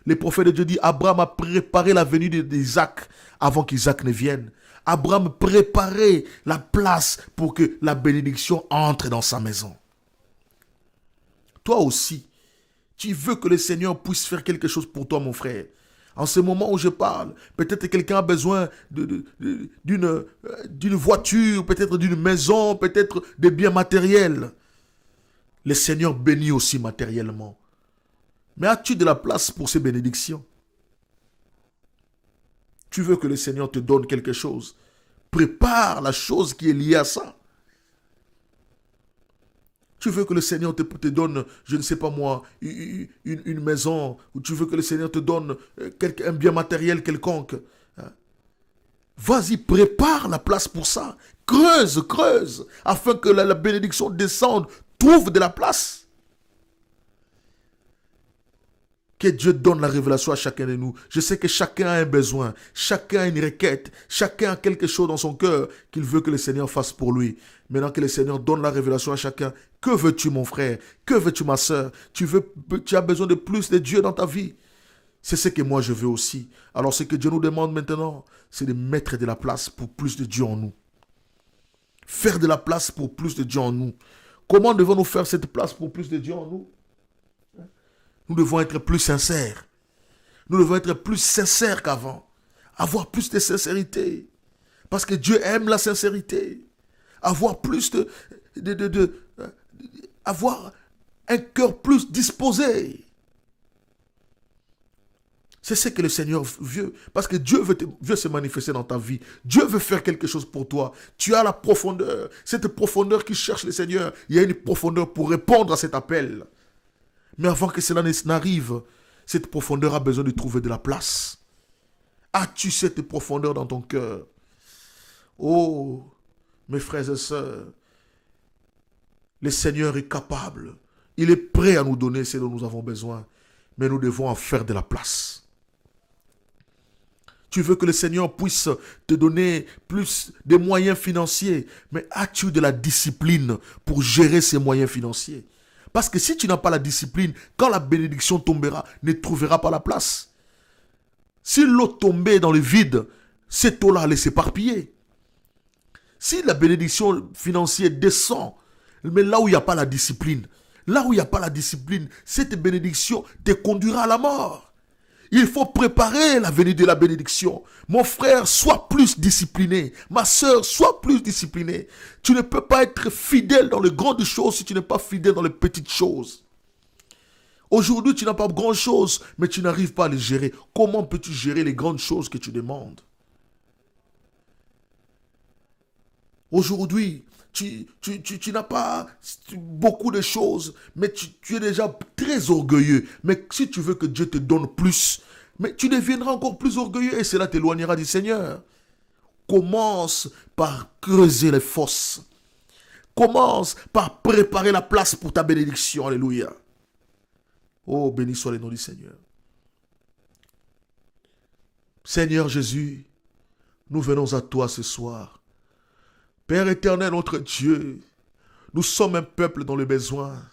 [SPEAKER 1] Le prophète de Dieu dit, Abraham a préparé la venue d'Isaac avant qu'Isaac ne vienne. Abraham préparait la place pour que la bénédiction entre dans sa maison. Toi aussi, tu veux que le Seigneur puisse faire quelque chose pour toi, mon frère. En ce moment où je parle, peut-être quelqu'un a besoin d'une voiture, peut-être d'une maison, peut-être de biens matériels. Le Seigneur bénit aussi matériellement. Mais as-tu de la place pour ces bénédictions? Tu veux que le Seigneur te donne quelque chose? Prépare la chose qui est liée à ça. Tu veux que le Seigneur te donne, je ne sais pas moi, une maison, ou tu veux que le Seigneur te donne un bien matériel quelconque. Vas-y, prépare la place pour ça. Creuse, afin que la bénédiction descende, trouve de la place. Que Dieu donne la révélation à chacun de nous. Je sais que chacun a un besoin, chacun a une requête, chacun a quelque chose dans son cœur qu'il veut que le Seigneur fasse pour lui. Maintenant que le Seigneur donne la révélation à chacun, que veux-tu mon frère? Que veux-tu ma soeur? Tu as besoin de plus de Dieu dans ta vie. C'est ce que moi je veux aussi. Alors ce que Dieu nous demande maintenant, c'est de mettre de la place pour plus de Dieu en nous. Faire de la place pour plus de Dieu en nous. Comment devons-nous faire cette place pour plus de Dieu en nous? Nous devons être plus sincères. Nous devons être plus sincères qu'avant. Avoir plus de sincérité. Parce que Dieu aime la sincérité. avoir plus avoir un cœur plus disposé. C'est ce que le Seigneur veut. Parce que Dieu veut se manifester dans ta vie. Dieu veut faire quelque chose pour toi. Tu as la profondeur. Cette profondeur qui cherche le Seigneur. Il y a une profondeur pour répondre à cet appel. Mais avant que cela n'arrive, cette profondeur a besoin de trouver de la place. As-tu cette profondeur dans ton cœur? Oh, mes frères et sœurs, le Seigneur est capable. Il est prêt à nous donner ce dont nous avons besoin. Mais nous devons en faire de la place. Tu veux que le Seigneur puisse te donner plus de moyens financiers. Mais as-tu de la discipline pour gérer ces moyens financiers? Parce que si tu n'as pas la discipline, quand la bénédiction tombera, ne trouvera pas la place. Si l'eau tombait dans le vide, cette eau-là allait s'éparpiller. Si la bénédiction financière descend, mais là où il n'y a pas la discipline, cette bénédiction te conduira à la mort. Il faut préparer la venue de la bénédiction. Mon frère, sois plus discipliné. Ma sœur, sois plus disciplinée. Tu ne peux pas être fidèle dans les grandes choses si tu n'es pas fidèle dans les petites choses. Aujourd'hui, tu n'as pas grand-chose, mais tu n'arrives pas à les gérer. Comment peux-tu gérer les grandes choses que tu demandes? Aujourd'hui, tu n'as pas beaucoup de choses, mais tu es déjà très orgueilleux. Mais si tu veux que Dieu te donne plus, mais tu deviendras encore plus orgueilleux et cela t'éloignera du Seigneur. Commence par creuser les fosses. Commence par préparer la place pour ta bénédiction. Alléluia. Oh, béni soit le nom du Seigneur. Seigneur Jésus, nous venons à toi ce soir. Père éternel, notre Dieu, nous sommes un peuple dans le besoin.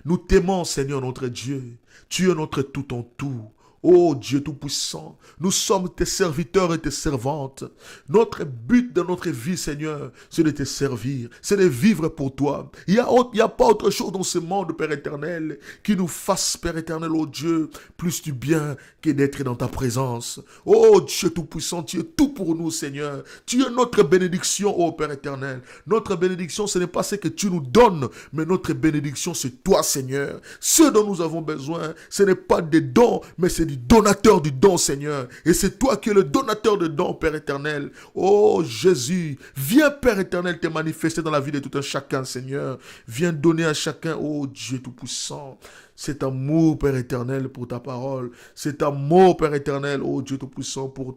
[SPEAKER 1] Nous t'aimons, Seigneur, notre Dieu. Tu es notre tout en tout. Ô Dieu Tout-Puissant, nous sommes tes serviteurs et tes servantes. Notre but dans notre vie, Seigneur, c'est de te servir, c'est de vivre pour toi. Il n'y a pas autre chose dans ce monde, Père éternel, qui nous fasse, Père éternel, ô Dieu, plus du bien que d'être dans ta présence. Ô Dieu Tout-Puissant, tu es tout pour nous, Seigneur. Tu es notre bénédiction, ô Père éternel. Notre bénédiction, ce n'est pas ce que tu nous donnes, mais notre bénédiction, c'est toi, Seigneur. Ce dont nous avons besoin, ce n'est pas des dons, mais c'est du donateur du don, Seigneur. Et c'est toi qui es le donateur de dons, Père éternel. Oh Jésus, viens, Père éternel, te manifester dans la vie de tout un chacun, Seigneur. Viens donner à chacun, oh Dieu Tout-Puissant, cet amour, Père éternel, pour ta parole. Cet amour, Père éternel, oh Dieu Tout-Puissant, pour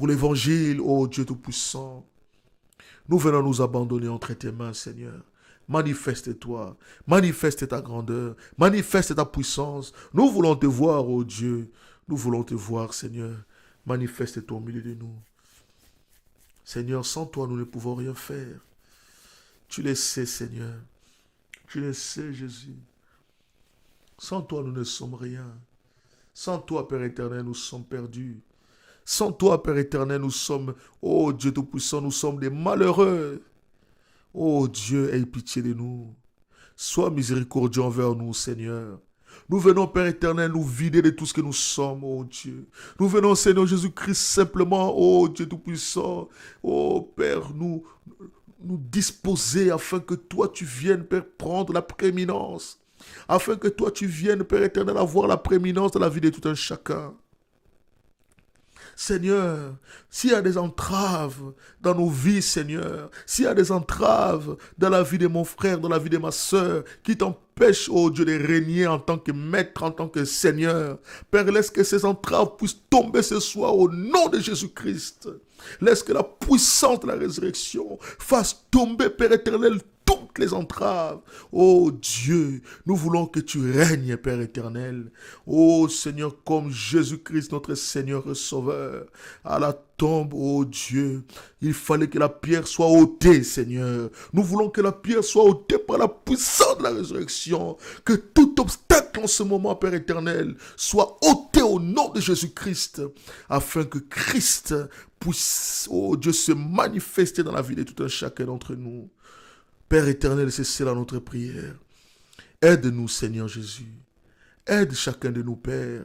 [SPEAKER 1] l'évangile, oh Dieu Tout-Puissant. Nous venons nous abandonner entre tes mains, Seigneur. Manifeste-toi, manifeste ta grandeur, manifeste ta puissance. Nous voulons te voir, ô Dieu. Nous voulons te voir, Seigneur. Manifeste-toi au milieu de nous. Seigneur, sans toi, nous ne pouvons rien faire. Tu le sais, Seigneur. Tu le sais, Jésus. Sans toi, nous ne sommes rien. Sans toi, Père éternel, nous sommes perdus. Sans toi, Père éternel, nous sommes, ô Dieu Tout-Puissant, nous sommes des malheureux. Oh Dieu, aie pitié de nous. Sois miséricordieux envers nous, Seigneur. Nous venons, Père éternel, nous vider de tout ce que nous sommes, oh Dieu. Nous venons, Seigneur Jésus-Christ, simplement, oh Dieu Tout-Puissant. Oh Père, nous disposer afin que toi, tu viennes, Père, prendre la prééminence. Afin que toi, tu viennes, Père éternel, avoir la prééminence dans la vie de tout un chacun. Seigneur, s'il y a des entraves dans nos vies, Seigneur, s'il y a des entraves dans la vie de mon frère, dans la vie de ma soeur, qui t'empêchent, oh Dieu, de régner en tant que maître, en tant que Seigneur, Père, laisse que ces entraves puissent tomber ce soir au nom de Jésus-Christ. Laisse que la puissance de la résurrection fasse tomber, Père éternel, toutes les entraves. Oh Dieu, nous voulons que tu règnes, Père éternel. Oh Seigneur, comme Jésus-Christ, notre Seigneur et Sauveur, à la tombe, oh Dieu, il fallait que la pierre soit ôtée, Seigneur. Nous voulons que la pierre soit ôtée par la puissance de la résurrection. Que tout obstacle en ce moment, Père éternel, soit ôté au nom de Jésus-Christ, afin que Christ puisse, oh Dieu, se manifester dans la vie de tout un chacun d'entre nous. Père éternel, c'est cela notre prière. Aide-nous, Seigneur Jésus. Aide chacun de nous, Père.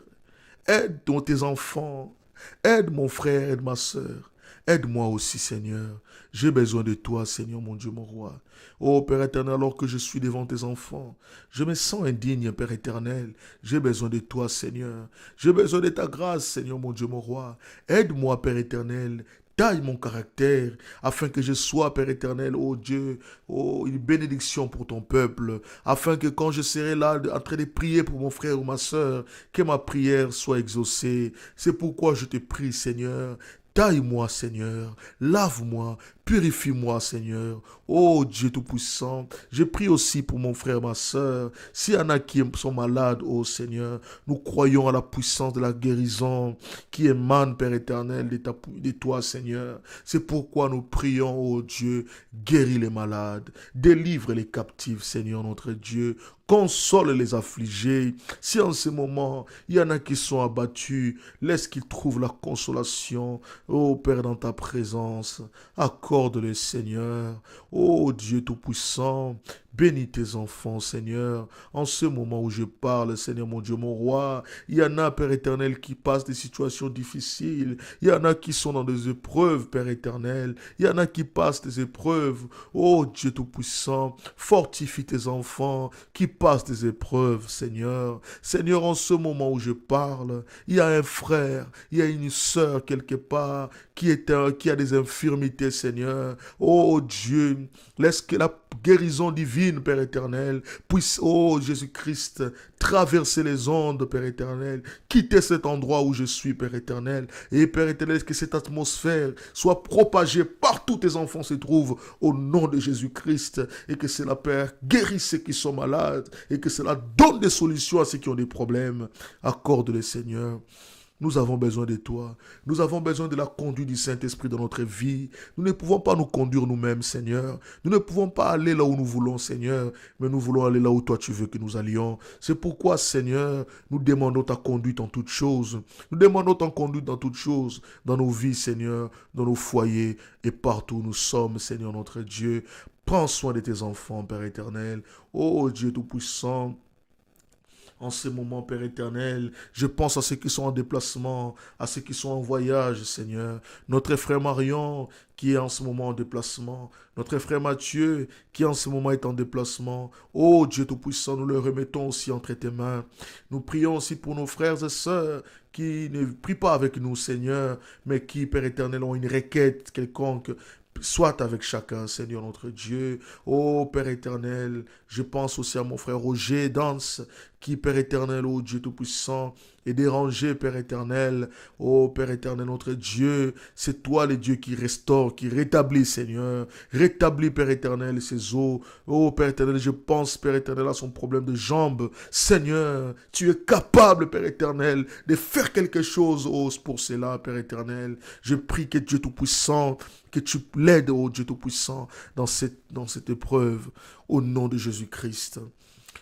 [SPEAKER 1] Aide tes enfants. Aide mon frère, aide ma soeur. Aide-moi aussi, Seigneur. J'ai besoin de toi, Seigneur, mon Dieu, mon roi. Oh, Père éternel, alors que je suis devant tes enfants, je me sens indigne, Père éternel. J'ai besoin de toi, Seigneur. J'ai besoin de ta grâce, Seigneur, mon Dieu, mon roi. Aide-moi, Père éternel. Taille mon caractère, afin que je sois, Père éternel, oh Dieu, oh, une bénédiction pour ton peuple, afin que quand je serai là en train de prier pour mon frère ou ma soeur, que ma prière soit exaucée. C'est pourquoi je te prie, Seigneur. Taille-moi, Seigneur. Lave-moi. Purifie-moi, Seigneur. Oh Dieu Tout-Puissant, je prie aussi pour mon frère, ma soeur. S'il y en a qui sont malades, oh Seigneur, nous croyons à la puissance de la guérison qui émane, Père éternel, de toi, Seigneur. C'est pourquoi nous prions, oh Dieu, guéris les malades, délivre les captifs, Seigneur notre Dieu. Console les affligés. Si en ce moment, il y en a qui sont abattus, laisse qu'ils trouvent la consolation, oh Père, dans ta présence. Accorde-le, Seigneur. Oh Dieu Tout-Puissant, bénis tes enfants, Seigneur. En ce moment où je parle, Seigneur mon Dieu, mon roi, il y en a, Père éternel, qui passent des situations difficiles. Il y en a qui sont dans des épreuves, Père éternel. Il y en a qui passent des épreuves. Oh Dieu Tout-Puissant, fortifie tes enfants qui passent des épreuves, Seigneur. Seigneur, en ce moment où je parle, il y a un frère, il y a une sœur quelque part qui a des infirmités, Seigneur. Oh Dieu, laisse que la guérison divine, Père éternel, puisse, oh Jésus-Christ, traverser les ondes, Père éternel, quitter cet endroit où je suis, Père éternel. Et Père éternel, que cette atmosphère soit propagée partout où tes enfants se trouvent, au nom de Jésus-Christ. Et que cela, Père, guérisse ceux qui sont malades. Et que cela donne des solutions à ceux qui ont des problèmes. Accorde-le, Seigneur. Nous avons besoin de toi. Nous avons besoin de la conduite du Saint-Esprit dans notre vie. Nous ne pouvons pas nous conduire nous-mêmes, Seigneur. Nous ne pouvons pas aller là où nous voulons, Seigneur, mais nous voulons aller là où toi tu veux que nous allions. C'est pourquoi, Seigneur, nous demandons ta conduite en toutes choses. Nous demandons ta conduite dans toutes choses, dans nos vies, Seigneur, dans nos foyers et partout où nous sommes, Seigneur notre Dieu. Prends soin de tes enfants, Père éternel. Ô Dieu Tout-Puissant, en ce moment, Père éternel, je pense à ceux qui sont en déplacement, à ceux qui sont en voyage, Seigneur. Notre frère Marion, qui est en ce moment en déplacement. Notre frère Mathieu, qui en ce moment est en déplacement. Oh Dieu Tout-Puissant, nous le remettons aussi entre tes mains. Nous prions aussi pour nos frères et sœurs qui ne prient pas avec nous, Seigneur, mais qui, Père éternel, ont une requête quelconque. Soit avec chacun, Seigneur notre Dieu. Oh Père éternel, je pense aussi à mon frère Roger Danse, qui, Père éternel, oh Dieu Tout-Puissant, est dérangé, Père éternel. Oh Père éternel, notre Dieu, c'est toi le Dieu qui restaure, qui rétablit, Seigneur. Rétablis, Père éternel, ses os. Oh Père éternel, je pense, Père éternel, à son problème de jambes. Seigneur, tu es capable, Père éternel, de faire quelque chose pour cela, Père éternel. Je prie que Dieu Tout-Puissant, que tu l'aides, oh Dieu Tout-Puissant, dans cette épreuve, au nom de Jésus-Christ.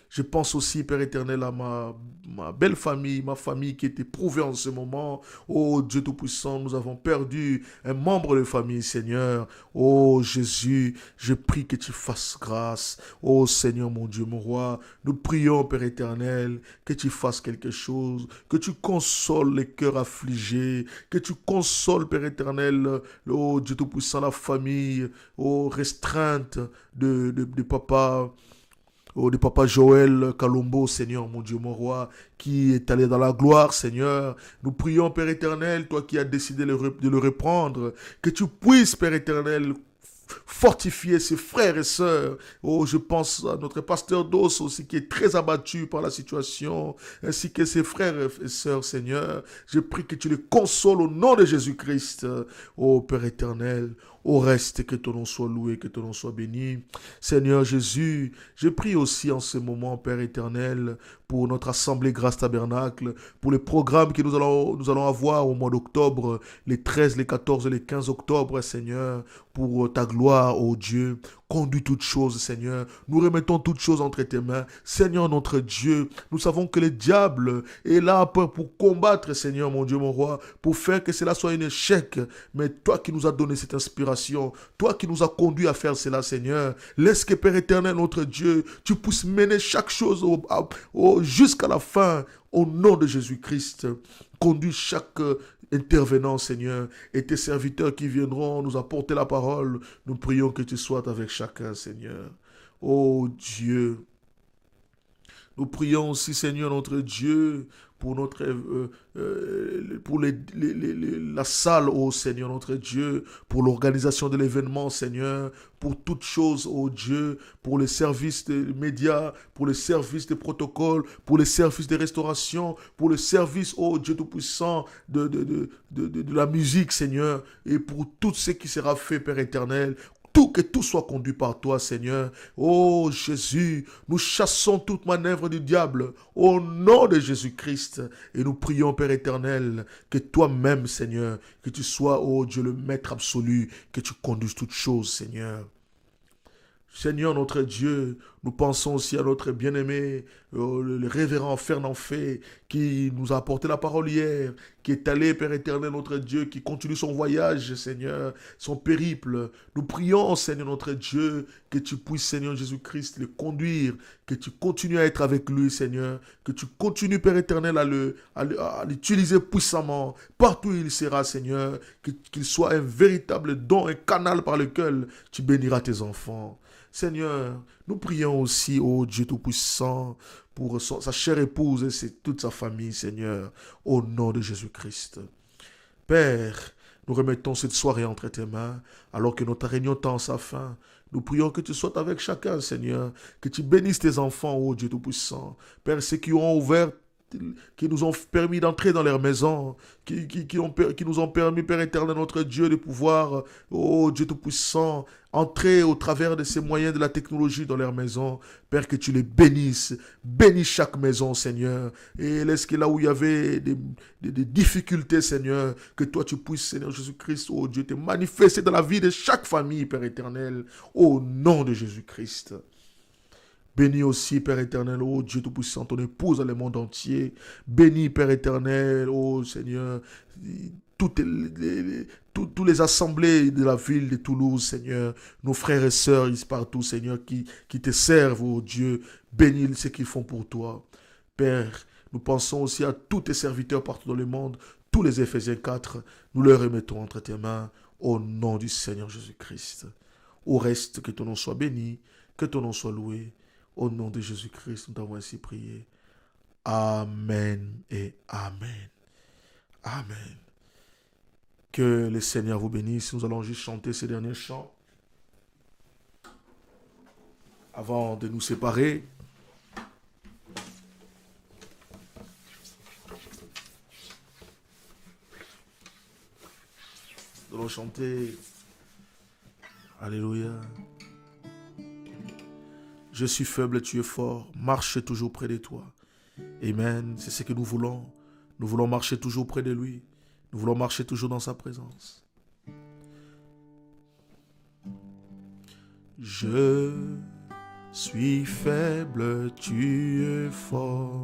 [SPEAKER 1] Je pense aussi, Père éternel, à ma belle famille, ma famille qui est éprouvée en ce moment. Oh Dieu Tout-Puissant, nous avons perdu un membre de famille, Seigneur. Oh Jésus, je prie que tu fasses grâce. Oh Seigneur, mon Dieu, mon roi, nous prions, Père éternel, que tu fasses quelque chose, que tu consoles les cœurs affligés, que tu consoles, Père éternel, oh Dieu Tout-Puissant, la famille, oh restreinte de papa. Oh, de papa Joël Kalombo, Seigneur, mon Dieu, mon roi, qui est allé dans la gloire, Seigneur. Nous prions, Père éternel, toi qui as décidé de le reprendre, que tu puisses, Père éternel, fortifier ses frères et sœurs. Oh, je pense à notre pasteur Dos aussi qui est très abattu par la situation, ainsi que ses frères et sœurs, Seigneur. Je prie que tu les consoles au nom de Jésus-Christ. Oh, Père éternel, au reste, que ton nom soit loué, que ton nom soit béni. Seigneur Jésus, je prie aussi en ce moment, Père éternel, pour notre Assemblée Grâce Tabernacle, pour les programmes que nous allons avoir au mois d'octobre, les 13, les 14 et les 15 octobre, Seigneur, pour ta gloire, ô Dieu. Conduis toutes choses, Seigneur. Nous remettons toutes choses entre tes mains. Seigneur, notre Dieu, nous savons que le diable est là pour combattre, Seigneur, mon Dieu, mon roi, pour faire que cela soit un échec. Mais toi qui nous as donné cette inspiration, toi qui nous as conduit à faire cela, Seigneur, laisse que, Père éternel, notre Dieu, tu puisses mener chaque chose jusqu'à la fin, au nom de Jésus-Christ. Conduis chaque intervenants, Seigneur, et tes serviteurs qui viendront nous apporter la parole. Nous prions que tu sois avec chacun, Seigneur. Oh Dieu, nous prions aussi, Seigneur, notre Dieu, pour la salle, oh Seigneur, notre Dieu, pour l'organisation de l'événement, Seigneur, pour toutes choses, oh Dieu, pour les services des médias, pour les services des protocoles, pour les services de restauration, pour le service, oh Dieu Tout-Puissant, de la musique, Seigneur, et pour tout ce qui sera fait, Père éternel. Que tout soit conduit par toi, Seigneur. Oh Jésus, nous chassons toute manœuvre du diable au nom de Jésus-Christ. Et nous prions, Père éternel, que toi-même, Seigneur, que tu sois, oh Dieu, le Maître absolu, que tu conduises toutes choses, Seigneur. Seigneur notre Dieu, nous pensons aussi à notre bien-aimé, le révérend Fernand Fay, qui nous a apporté la parole hier, qui est allé, Père éternel, notre Dieu, qui continue son voyage, Seigneur, son périple. Nous prions, Seigneur notre Dieu, que tu puisses, Seigneur Jésus-Christ, le conduire, que tu continues à être avec lui, Seigneur, que tu continues, Père éternel, à l'utiliser puissamment, partout où il sera, Seigneur, qu'il soit un véritable don, un canal par lequel tu béniras tes enfants. Seigneur, nous prions aussi, ô Dieu Tout-Puissant, pour sa chère épouse et toute sa famille, Seigneur, au nom de Jésus-Christ. Père, nous remettons cette soirée entre tes mains, alors que notre réunion tend à sa fin. Nous prions que tu sois avec chacun, Seigneur, que tu bénisses tes enfants, ô Dieu Tout-Puissant. Père, ceux qui ont ouvert, qui nous ont permis d'entrer dans leur maison, qui nous ont permis, Père éternel, notre Dieu, de pouvoir, oh Dieu Tout-Puissant, entrer au travers de ces moyens de la technologie dans leur maison. Père, que tu les bénisses. Bénis chaque maison, Seigneur. Et laisse que là où il y avait des difficultés, Seigneur, que toi tu puisses, Seigneur Jésus-Christ, oh Dieu, te manifester dans la vie de chaque famille, Père éternel, au nom de Jésus-Christ. Bénis aussi, Père éternel, oh Dieu Tout-Puissant, ton épouse dans le monde entier. Bénis, Père éternel, oh Seigneur, tous les assemblées de la ville de Toulouse, Seigneur, nos frères et sœurs ici partout, Seigneur, qui te servent, oh Dieu. Bénis ce qu'ils font pour toi. Père, nous pensons aussi à tous tes serviteurs partout dans le monde, tous les Éphésiens 4, nous les remettons entre tes mains, au nom du Seigneur Jésus-Christ. Au reste, que ton nom soit béni, que ton nom soit loué. Au nom de Jésus-Christ, nous t'avons ainsi prié. Amen et Amen. Amen. Que le Seigneur vous bénisse. Nous allons juste chanter ces derniers chants avant de nous séparer. Nous allons chanter. Alléluia. Je suis faible et tu es fort. Marche toujours près de toi. Amen. C'est ce que nous voulons. Nous voulons marcher toujours près de lui. Nous voulons marcher toujours dans sa présence. Je suis faible, tu es fort.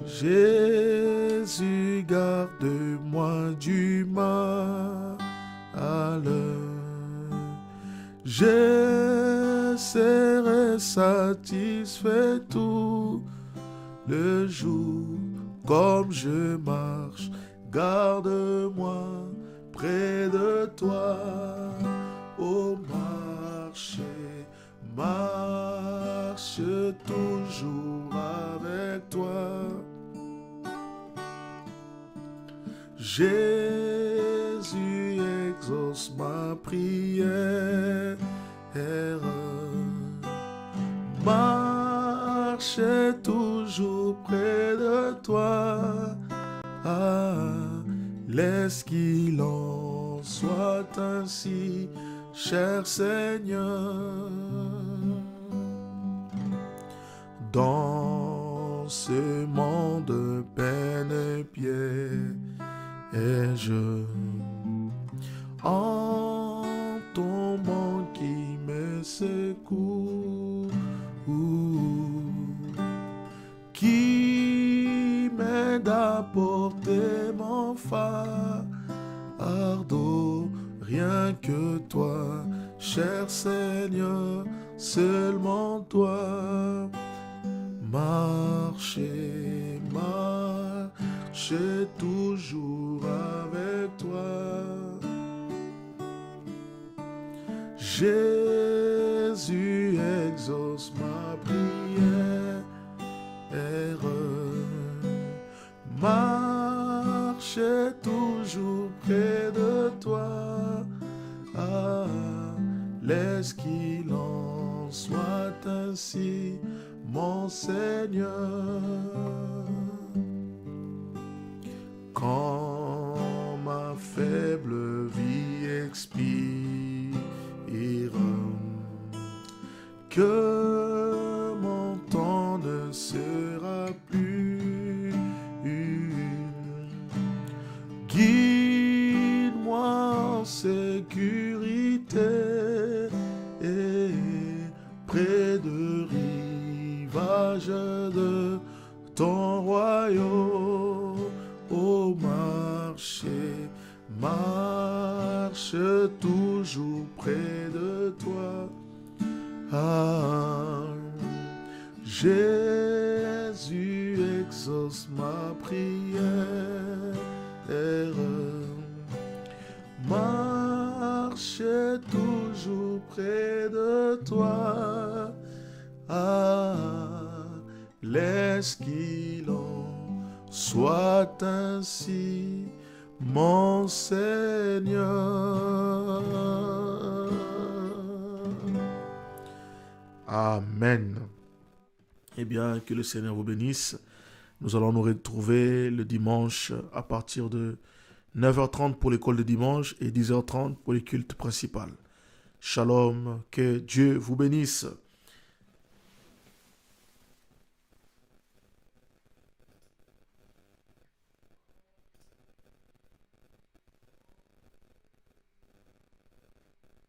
[SPEAKER 1] Jésus, garde-moi du mal. Je serai satisfait tout le jour, comme je marche. Garde-moi près de toi. Oh, marche toujours avec toi. Jésus exauce ma prière. Marche toujours près de toi. Laisse qu'il en soit ainsi, cher Seigneur. Dans ce monde de peine et piège, en tombant qui me secoue, qui m'aide à porter mon fardeau. Rien que toi, cher Seigneur, seulement toi. Marcher toujours avec toi. Jésus exauce ma prière. Marcher toujours près de toi. Ah, laisse qu'il en soit ainsi, mon Seigneur. Quand ma faible vie expire, que mon temps ne sera plus. Guide-moi en sécurité et près de rivage de ton royaume. Oh, marche toujours près de toi. Ah, Jésus exauce ma prière. Marche toujours près de toi. Ah, laisse qu'il en soit ainsi, mon Seigneur. Amen. Eh bien, que le Seigneur vous bénisse. Nous allons nous retrouver le dimanche à partir de 9h30 pour l'école de dimanche et 10h30 pour les cultes principaux. Shalom, que Dieu vous bénisse.